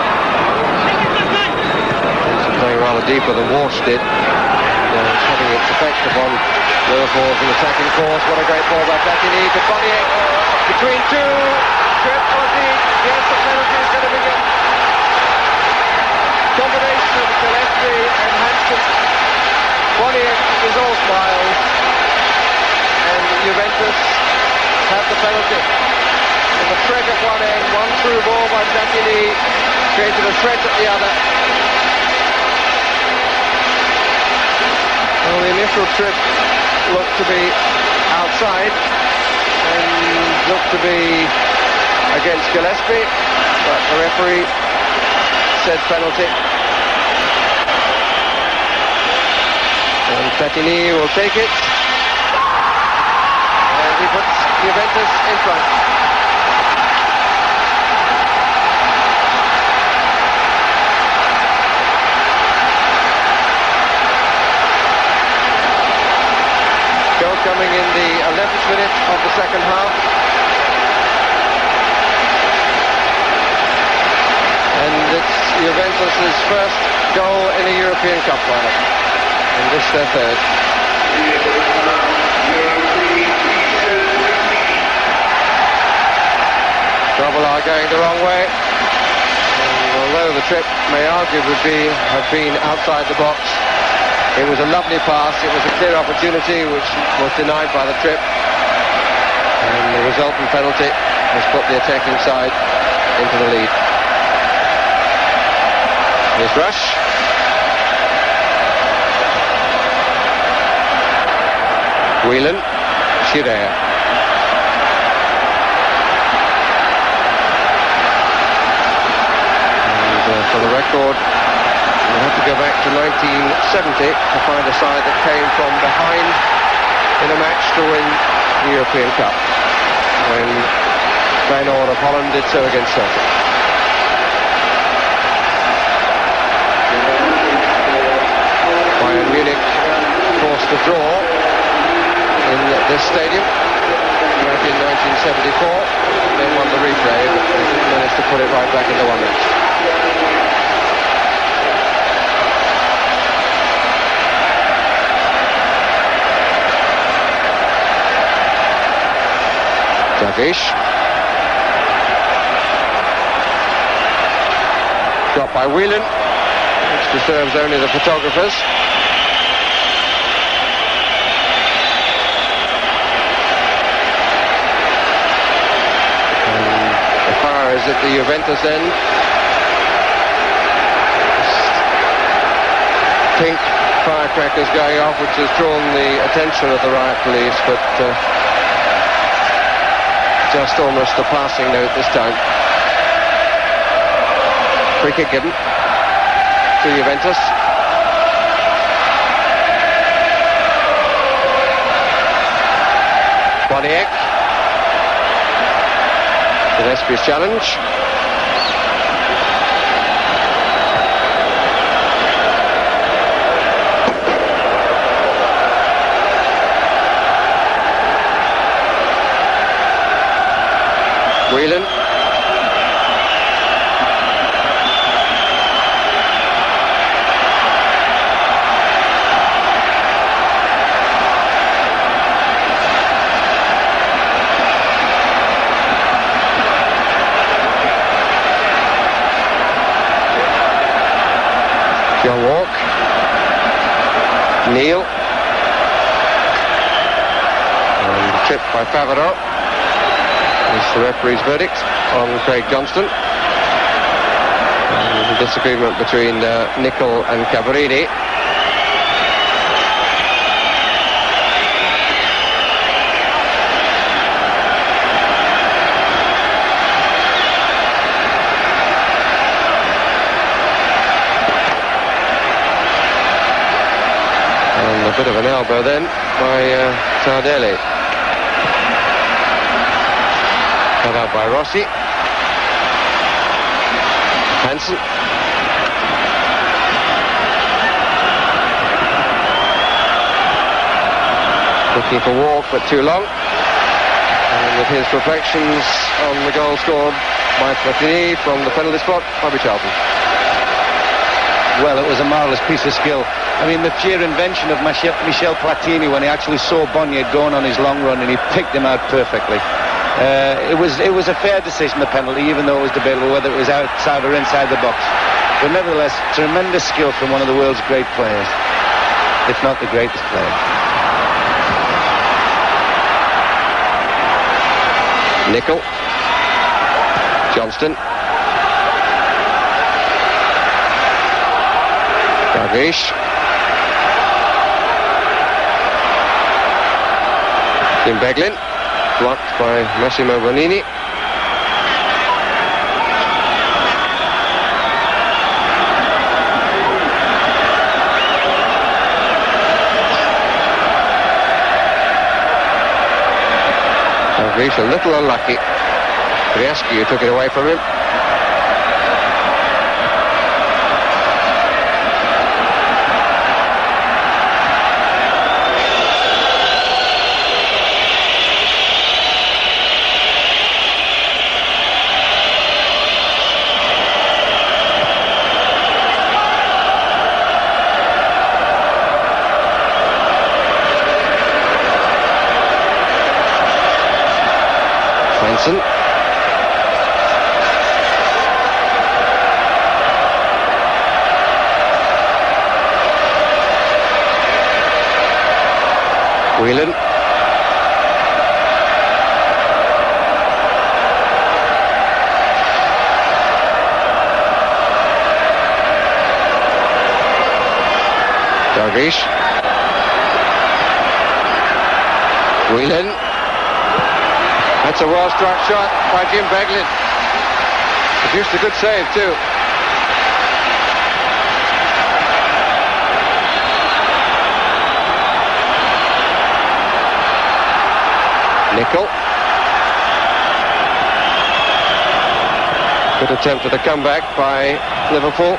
playing rather deeper than Walsh did. It's having its effect upon Liverpool's attacking course. What a great ball by Platini to Boniek. Between two. Trip Ozzy. Yes, the penalty is going to be good. Combination of Gillespie and Hansen. Boniek is all smiles. And Juventus have the penalty. With a threat at one end, one through ball by Platini, created a threat at the other. Well, the initial trip looked to be outside and looked to be against Gillespie, but the referee said penalty. And Platini will take it. And he puts Juventus in front. Coming in the 11th minute of the second half. And it's Juventus' first goal in a European Cup final. And this their third. Grobbelaar going the wrong way. And although the trip may arguably have been outside the box, it was a lovely pass. It was a clear opportunity which was denied by the trip. And the resultant penalty has put the attacking side into the lead. Here's Rush. Whelan. Schirer. And for the record, we'll have to go back to 1970 to find a side that came from behind in a match to win the European Cup, when Feyenoord of Holland did so against Celtic. Bayern Munich forced a draw in this stadium back in 1974, then won the replay, but managed to put it right back into one match. Davish. Dropped by Whelan, which disturbs only the photographers. And the fire is at the Juventus end. Pink firecrackers going off, which has drawn the attention of the riot police, but just almost a passing note this time. Free kick given to Juventus. Boniek. Gillespie's challenge. Whelan. John Walk. Neal. And the chip by Favreau. It's the referee's verdict on Craig Johnston. And the disagreement between Nicol and Cabrini. And a bit of an elbow then by Tardelli. Cut out by Rossi. Hansen. Looking for Walk, but too long. And with his reflections on the goal scored by Platini from the penalty spot, Bobby Charlton. Well, it was a marvellous piece of skill. I mean, the sheer invention of Michel Platini when he actually saw Boniek going on his long run and he picked him out perfectly. It was a fair decision, the penalty, even though it was debatable whether it was outside or inside the box. But nevertheless, tremendous skill from one of the world's great players, if not the greatest player. Nicol. Johnston. Davish. Tim Beglin. Blocked by Massimo Bonini. Davish a little unlucky. Briaschi took it away from him. Hansen. Whelan. Davish. Whelan. That's a well-struck shot by Jim Beglin. Produced a good save too. Nickel. Good attempt at a comeback by Liverpool.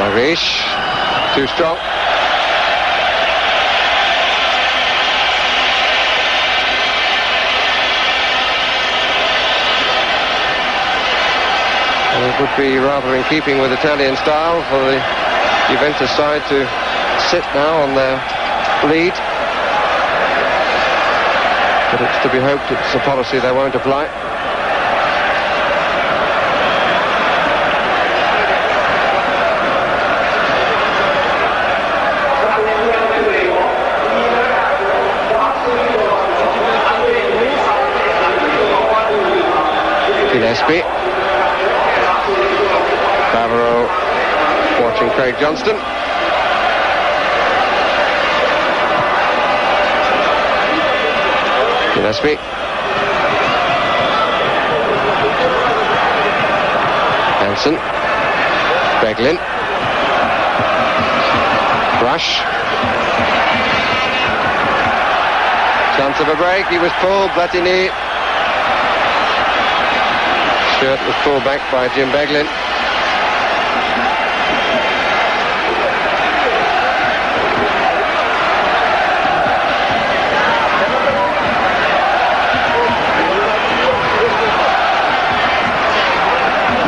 Irish, too strong. And it would be rather in keeping with Italian style for the Juventus side to sit now on their lead. But it's to be hoped it's a policy they won't apply. Gillespie. Favreau watching Craig Johnston. Gillespie. Hansen. Beglin. Rush. Chance of a break. He was pulled. Platini. Shirt was pulled back by Jim Beglin.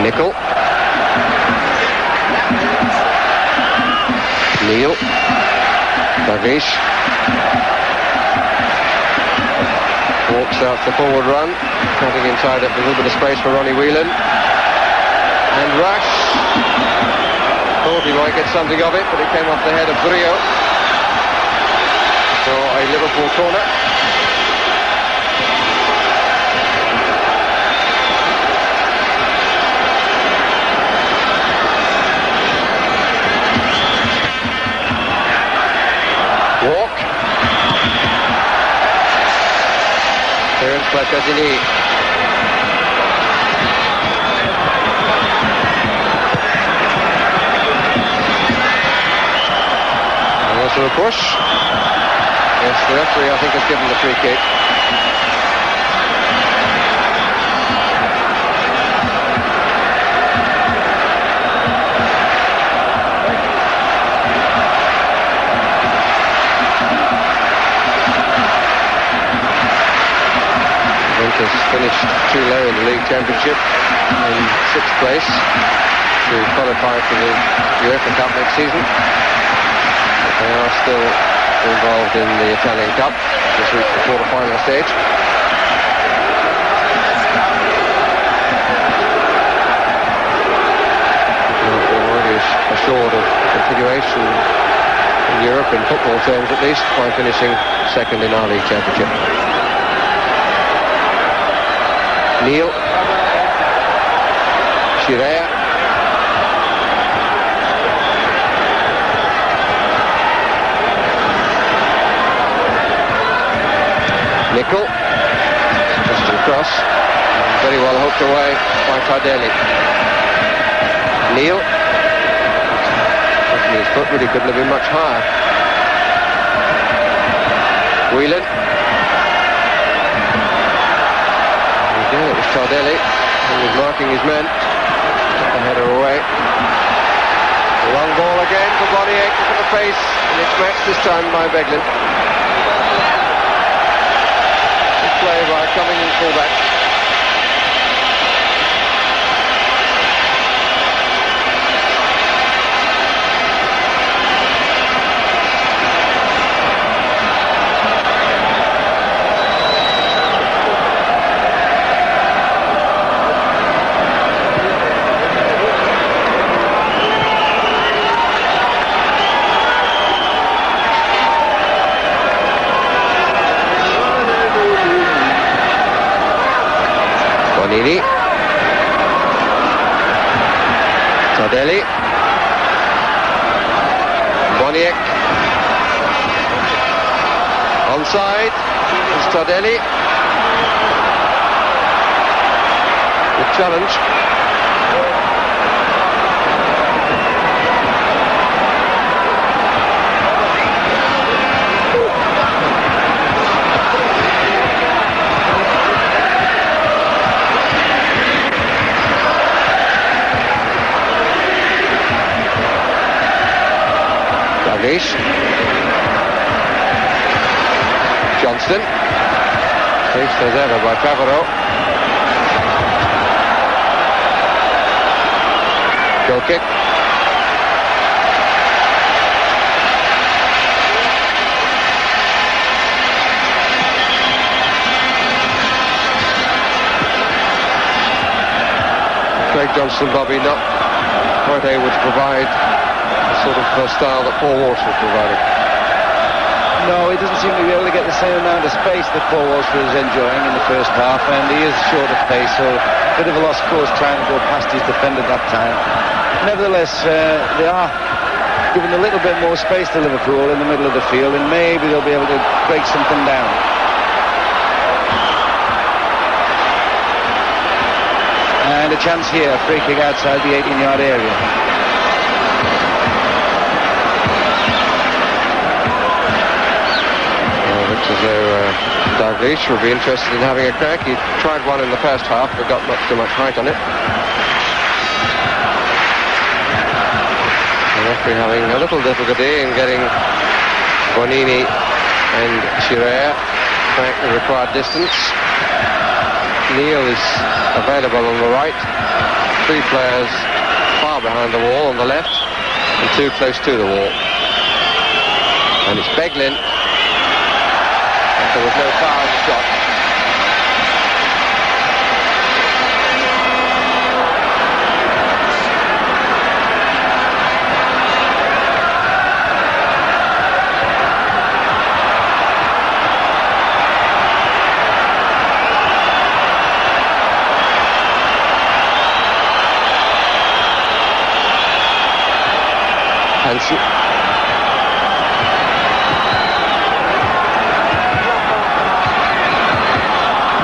Nickel. Neil. Davish. Walks out the forward run, cutting inside up a little bit of space for Ronnie Whelan. And Rush. Thought he might get something of it, but it came off the head of Brio. For a Liverpool corner. Walk. Clearance by Platini. And also a push. Yes, the referee I think has given the free kick. Finished too low in the league championship in 6th place to qualify for the UEFA Cup next season. But they are still involved in the Italian Cup, just reached the quarter-final stage. They're already assured of continuation in Europe, in football terms at least, by finishing second in our league championship. Neil. Chirea. Nickel. Just across. Very well hooked away by Tardelli. Neil. His foot really couldn't have been much higher. Whelan. It was Tardelli who was marking his men. Took the header away. A long ball again for Boniek to the face, and it's matched this time by Beglin. Good play by Cumming fullback. Bonini. Tardelli. Boniek. Onside. It's Tardelli. Good challenge. Dalglish. Johnston. Chased as ever by Favreau. Goal kick. Craig Johnston, Bobby, not quite able to provide the sort of style that Paul Walsh was providing. No, he doesn't seem to be able to get the same amount of space that Paul Walsh was enjoying in the first half, and he is short of pace, so a bit of a lost cause trying to go past his defender that time. Nevertheless, they are giving a little bit more space to Liverpool in the middle of the field, and maybe they'll be able to break something down. And a chance here, free kick outside the 18-yard area. Looks as though Dalglish will be interested in having a crack. He tried one in the first half, but got not too much height on it. The referee having a little difficulty in getting Bonini and Schirer back the required distance. Neil is available on the right. 3 players far behind the wall on the left, and 2 close to the wall. And it's Beglin. There was no foul in the shot. Hansen.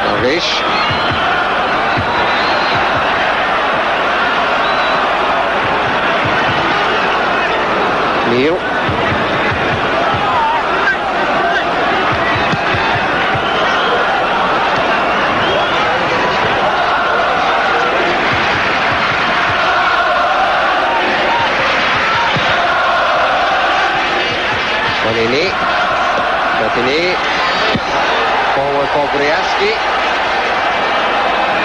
Dalglish. Neil. Platini. Forward for Briaski.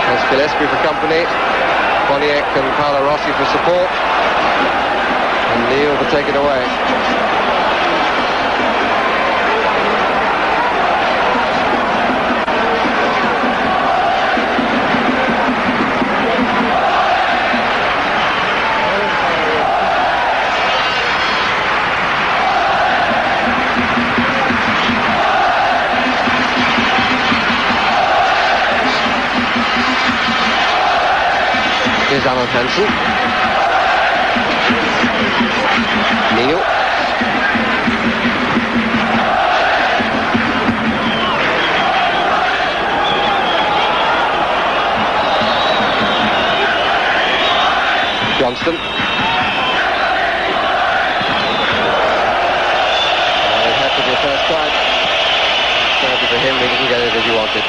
There's Gillespie for company. Boniek and Paolo Rossi for support. And Neil to take it away. Here's Alan Hansen. Neil. Johnston. It had to be a first try. Sorry for him, he didn't get it as he wanted.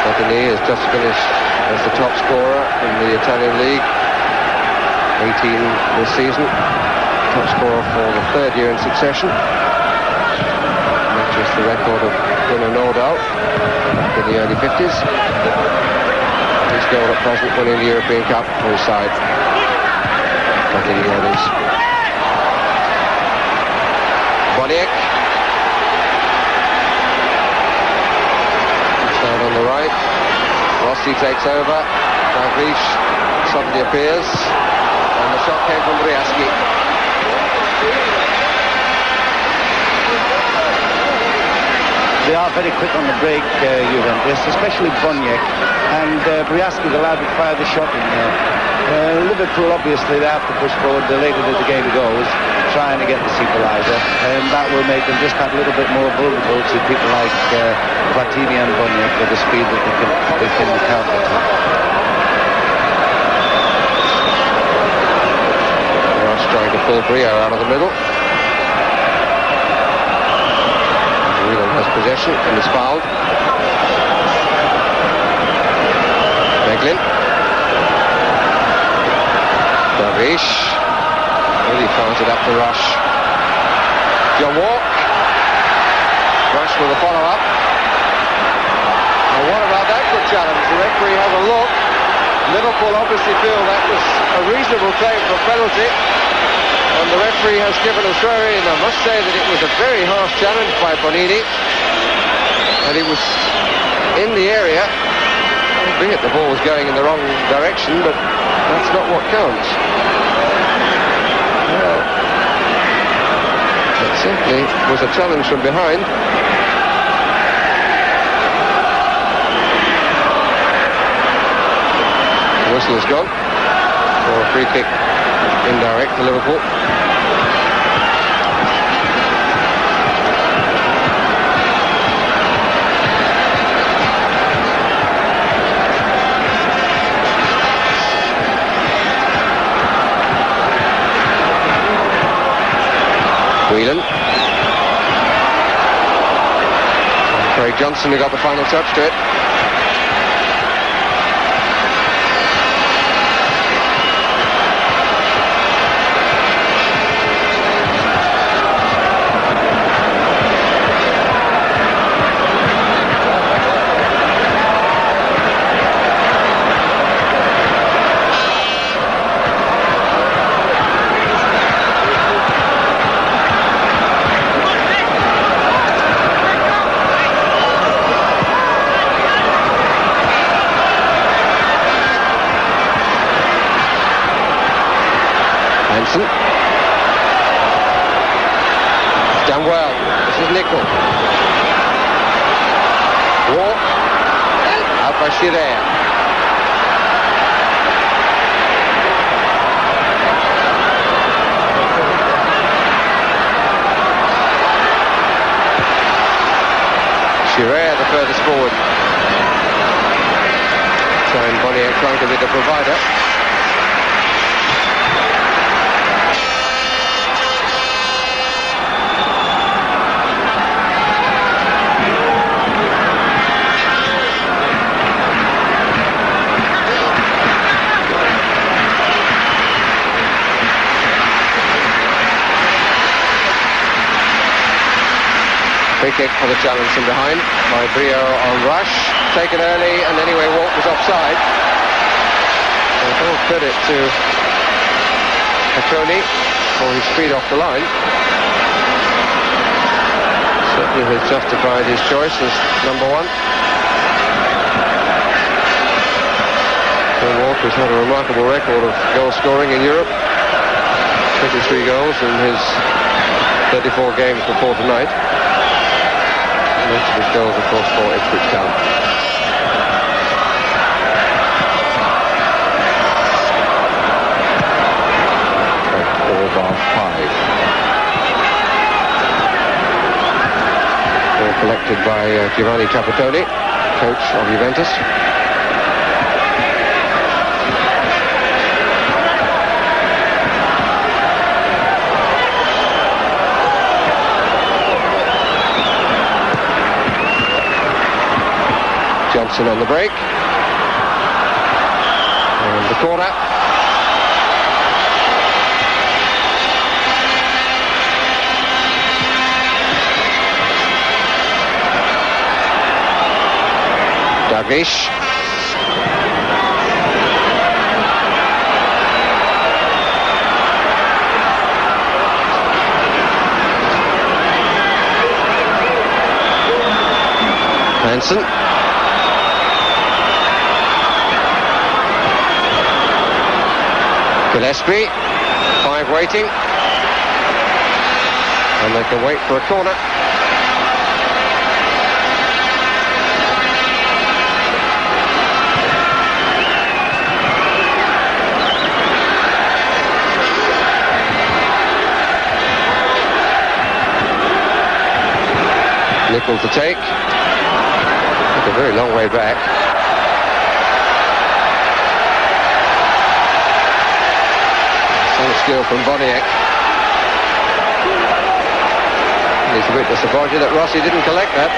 Platini has just finished as the top scorer in the Italian League, 18 this season, top scorer for the 3rd year in succession, matches the record of Bruno Nordal in the early 50s. His goal at present winning the European Cup for his side. Platini others. Boniek. On the right, Rossi takes over. Dalglish suddenly appears, and the shot came from Briaski. They are very quick on the break, Juventus, especially Boniek, and Briaski allowed to fire the shot in there. Liverpool, obviously, they have to push forward the later that the game goes, trying to get this equaliser, and that will make them just that little bit more vulnerable to people like Platini and Boniek with the speed that they can counter to. Ross trying to pull Brio out of the middle. Whelan has possession and is fouled. Meglin. Davish. Really fires it up to Rush. John Walk. Rush with a follow-up. And what about that good challenge? The referee has a look. Liverpool obviously feel that was a reasonable claim for a penalty. And the referee has given a throw-in. I must say that it was a very harsh challenge by Bonini. And he was in the area. Albeit the ball was going in the wrong direction, but that's not what counts. Well, it simply was a challenge from behind. The whistle is gone for a free kick indirect to Liverpool. Whelan. Craig Johnson who got the final touch to it. It's done well. This is Nickel. Walk. Out by Shirea. Shirea the furthest forward. And Boniek trying to be the provider. Free kick for the challenge from behind by Brio on Rush. Taken early, and anyway, Walk was offside. And all credit to Petroni for his speed off the line. Certainly has justified his choice as number one. John Walk has had a remarkable record of goal scoring in Europe. 23 goals in his 34 games before tonight. Most of his goals, of course, for Ipswich Town. Ball collected by Giovanni Trapattoni, coach of Juventus. Johnson on the break. And the corner. Davish. Hansen. Gillespie, 5 waiting, and they can wait for a corner. Nickel to take. It's a very long way back. Skill from Boniek. He's a bit disappointed that Rossi didn't collect that.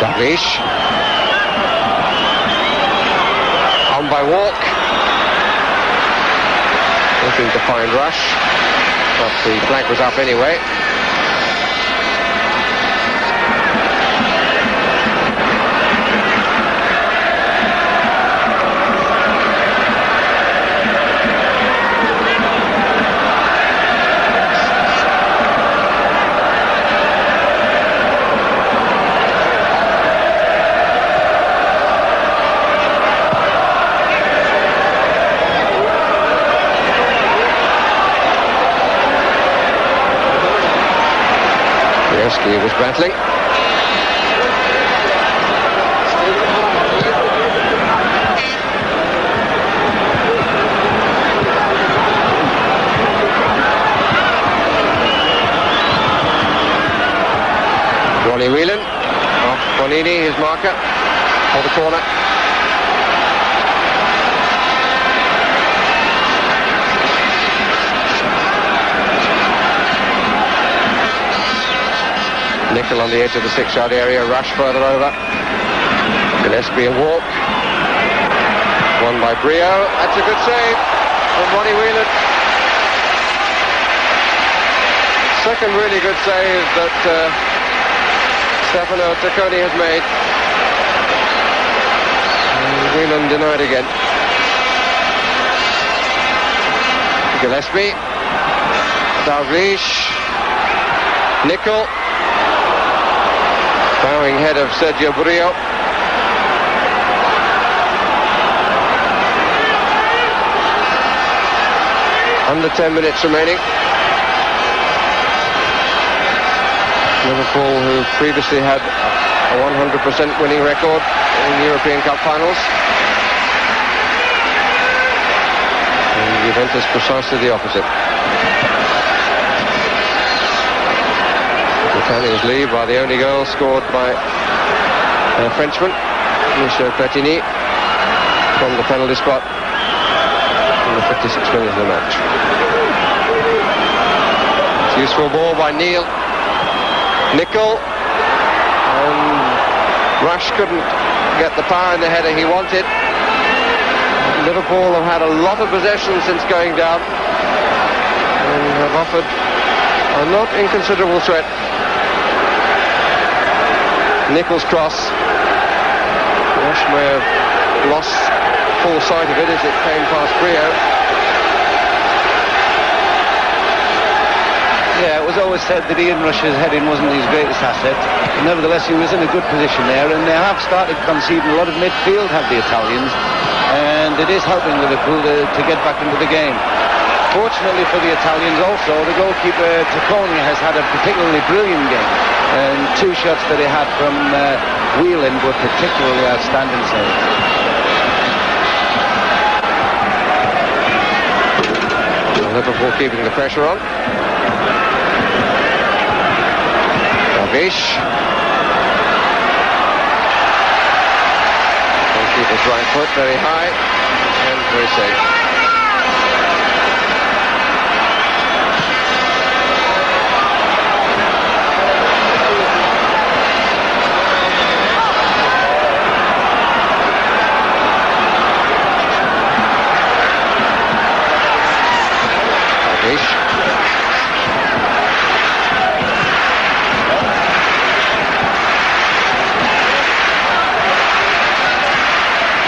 Dalglish. On by Walk. Looking to find Rush, but the flag was up anyway. He was battling. Ronnie Whelan off Bonini, his marker, for the corner. Nickel on the edge of the 6-yard area, Rush further over. Gillespie a walk. Won by Brio. That's a good save from Ronnie Whelan. Second really good save that Stefano Tacconi has made. And Whelan denied again. Gillespie. Dalglish. Nickel. Bowing head of Sergio Brio. Under 10 minutes remaining. Liverpool, who previously had a 100% winning record in European Cup finals. And Juventus precisely the opposite. Italians lead by the only goal scored by a Frenchman, Michel Platini, from the penalty spot in the 56th minute of the match. It's a useful ball by Neil. Nickel. And Rush couldn't get the power in the header he wanted. Liverpool have had a lot of possession since going down and have offered a not inconsiderable threat. Nickel's cross. Rush may have lost full sight of it as it came past Brio. Yeah, it was always said that Ian Rush's heading wasn't his greatest asset. But nevertheless, he was in a good position there, and they have started conceding a lot of midfield, have the Italians, and it is helping Liverpool to get back into the game. Fortunately for the Italians also, the goalkeeper Tacconi has had a particularly brilliant game, and two shots that he had from Whelan were particularly outstanding saves. Liverpool keeping the pressure on. Dalglish. Goalkeeper's right foot very high and very safe.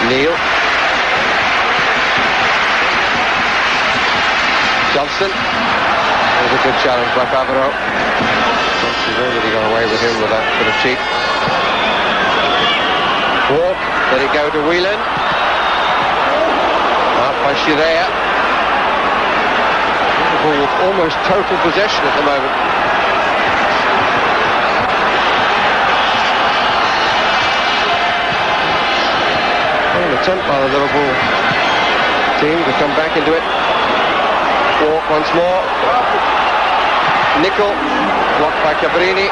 Neil. Johnson. There's a good challenge by Favreau. He's already got away with him with that bit of cheek. Walk. Let it go to Whelan. Out by Shirea. Liverpool with almost total possession at the moment. An attempt by the Liverpool team to come back into it. Walk once more. Nickel, blocked by Cabrini.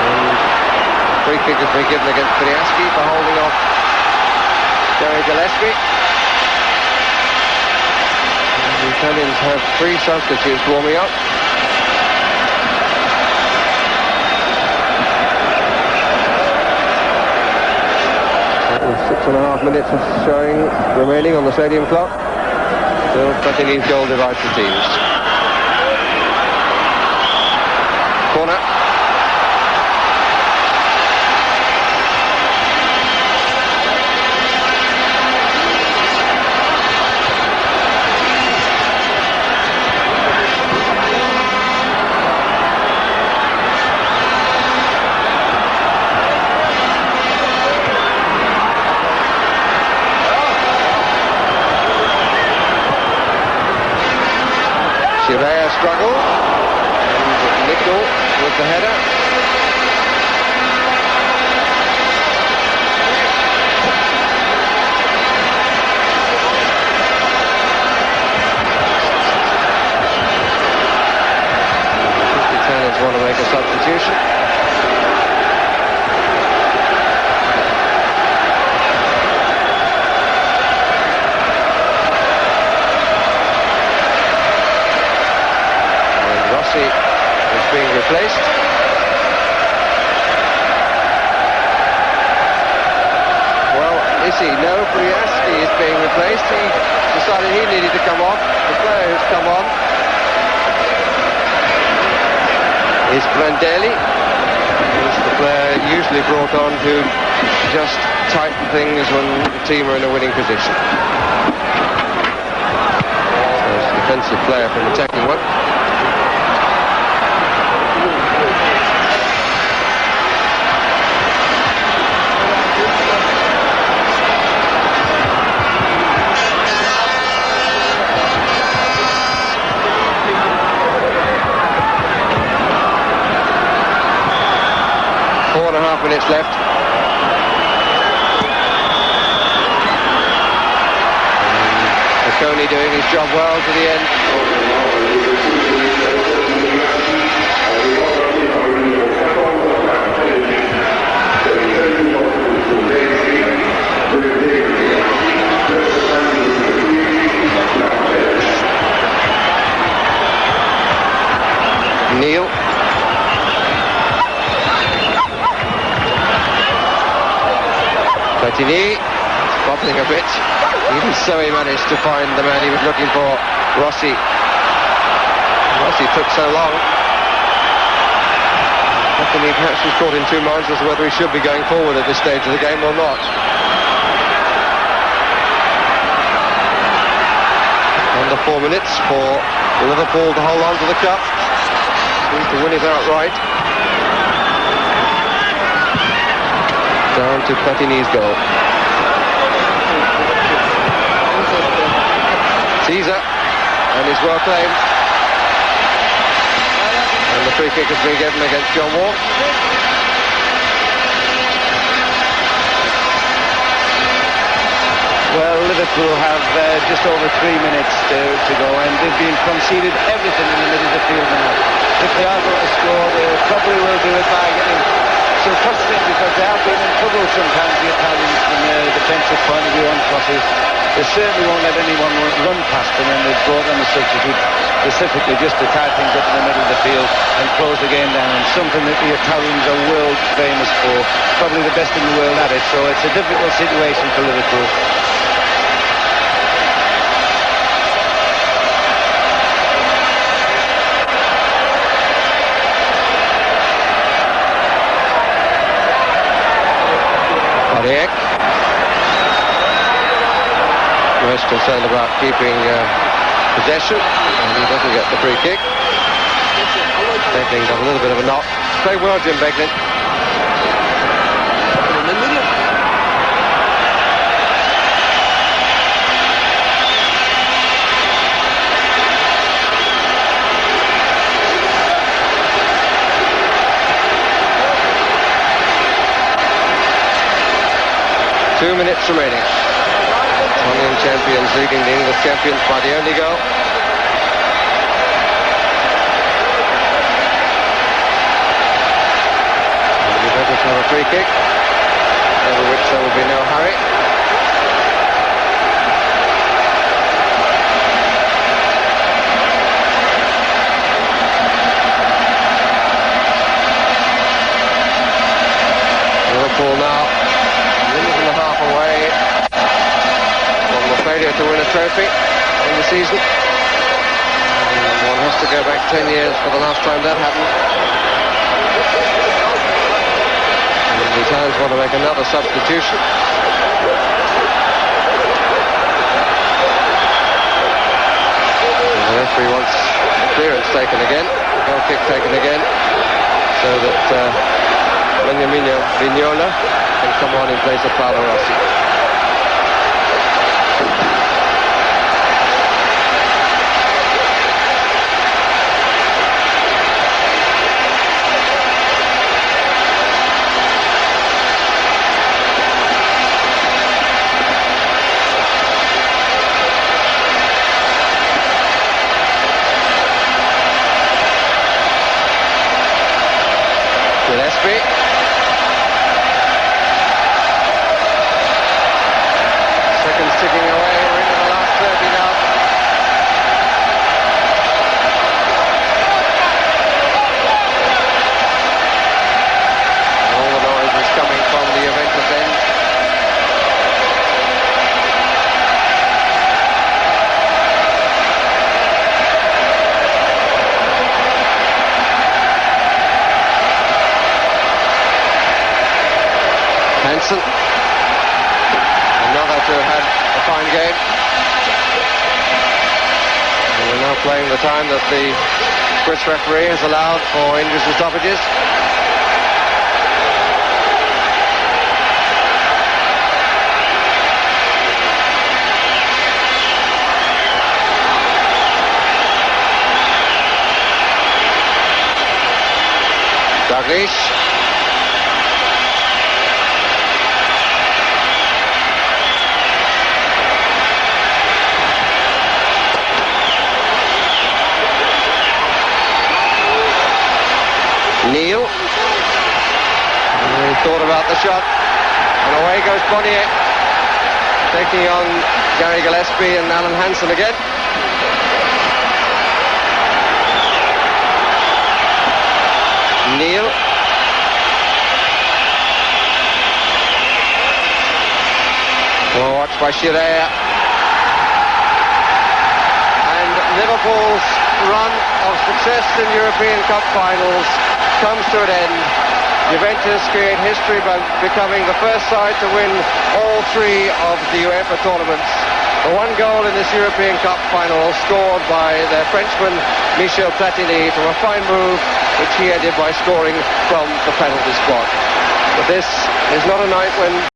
And free kick has been given against Priaski for holding off Gary Gillespie. And the Italians have 3 substitutes warming up. 6.5 minutes of showing remaining on the stadium clock. Still Platini's goal divides the teams. Corner. Chivea struggle, and Nickel with the header. The Italians want to make a substitution. Rossi is being replaced. Well, is he? No, Priaski is being replaced. He decided he needed to come off. The player who's come on is Prandelli. He's the player usually brought on to just tighten things when the team are in a winning position. So it's a defensive player from attacking one. Minutes left. Coney doing his job well to the end. Neil. Platini, bobbling a bit. Even so, he managed to find the man he was looking for, Rossi. Rossi took so long. Platini perhaps was caught in 2 minds as to whether he should be going forward at this stage of the game or not. Under 4 minutes for Liverpool to hold on to the cup. Seems to win it outright. Down to Platini's goal. Caesar, and is well claimed. And the free kick has been given against John Wall. Well, Liverpool have just over 3 minutes to go, and they've been conceded everything in the middle of the field now. If they are going to score, they probably will do it by getting some crossing, because they have been in trouble sometimes, the Italians, from a defensive point of view on crosses. They certainly won't let anyone run past them, and they've brought on a substitute specifically just to tie things up in the middle of the field and close the game down. Something that the Italians are world famous for, probably the best in the world at it. So it's a difficult situation for Liverpool. Boniek. Most concerned about keeping possession, and he doesn't get the free kick. Beglin got a little bit of a knock. Play well, Jim Beglin. Two minutes remaining. Italian champions leading the English champions by the only goal. Juventus have a free kick, over which there will be no hurry. Liverpool now a minute and a half away from the failure to win a trophy in the season. And one has to go back 10 years for the last time that happened. And the Italians want to make another substitution. And the referee wants clearance taken again, goal kick taken again, so that Beniamino Vignola can come on in place of Paolo Rossi. Gillespie. Seconds ticking away, we're into the last 30 now. And all the noise is coming from the Juventus end. Hansen. Another to have had a fine game. And we're now playing the time that the Swiss referee has allowed for injuries and stoppages. Dalglish. Neil. He thought about the shot, and away goes Boniek, taking on Gary Gillespie and Alan Hansen again. Neil. Well watched by Schirer. And Liverpool's run of success in European Cup finals comes to an end. Juventus create history by becoming the first side to win all three of the UEFA tournaments. The one goal in this European Cup final scored by their Frenchman Michel Platini from a fine move which he did by scoring from the penalty spot. But this is not a night when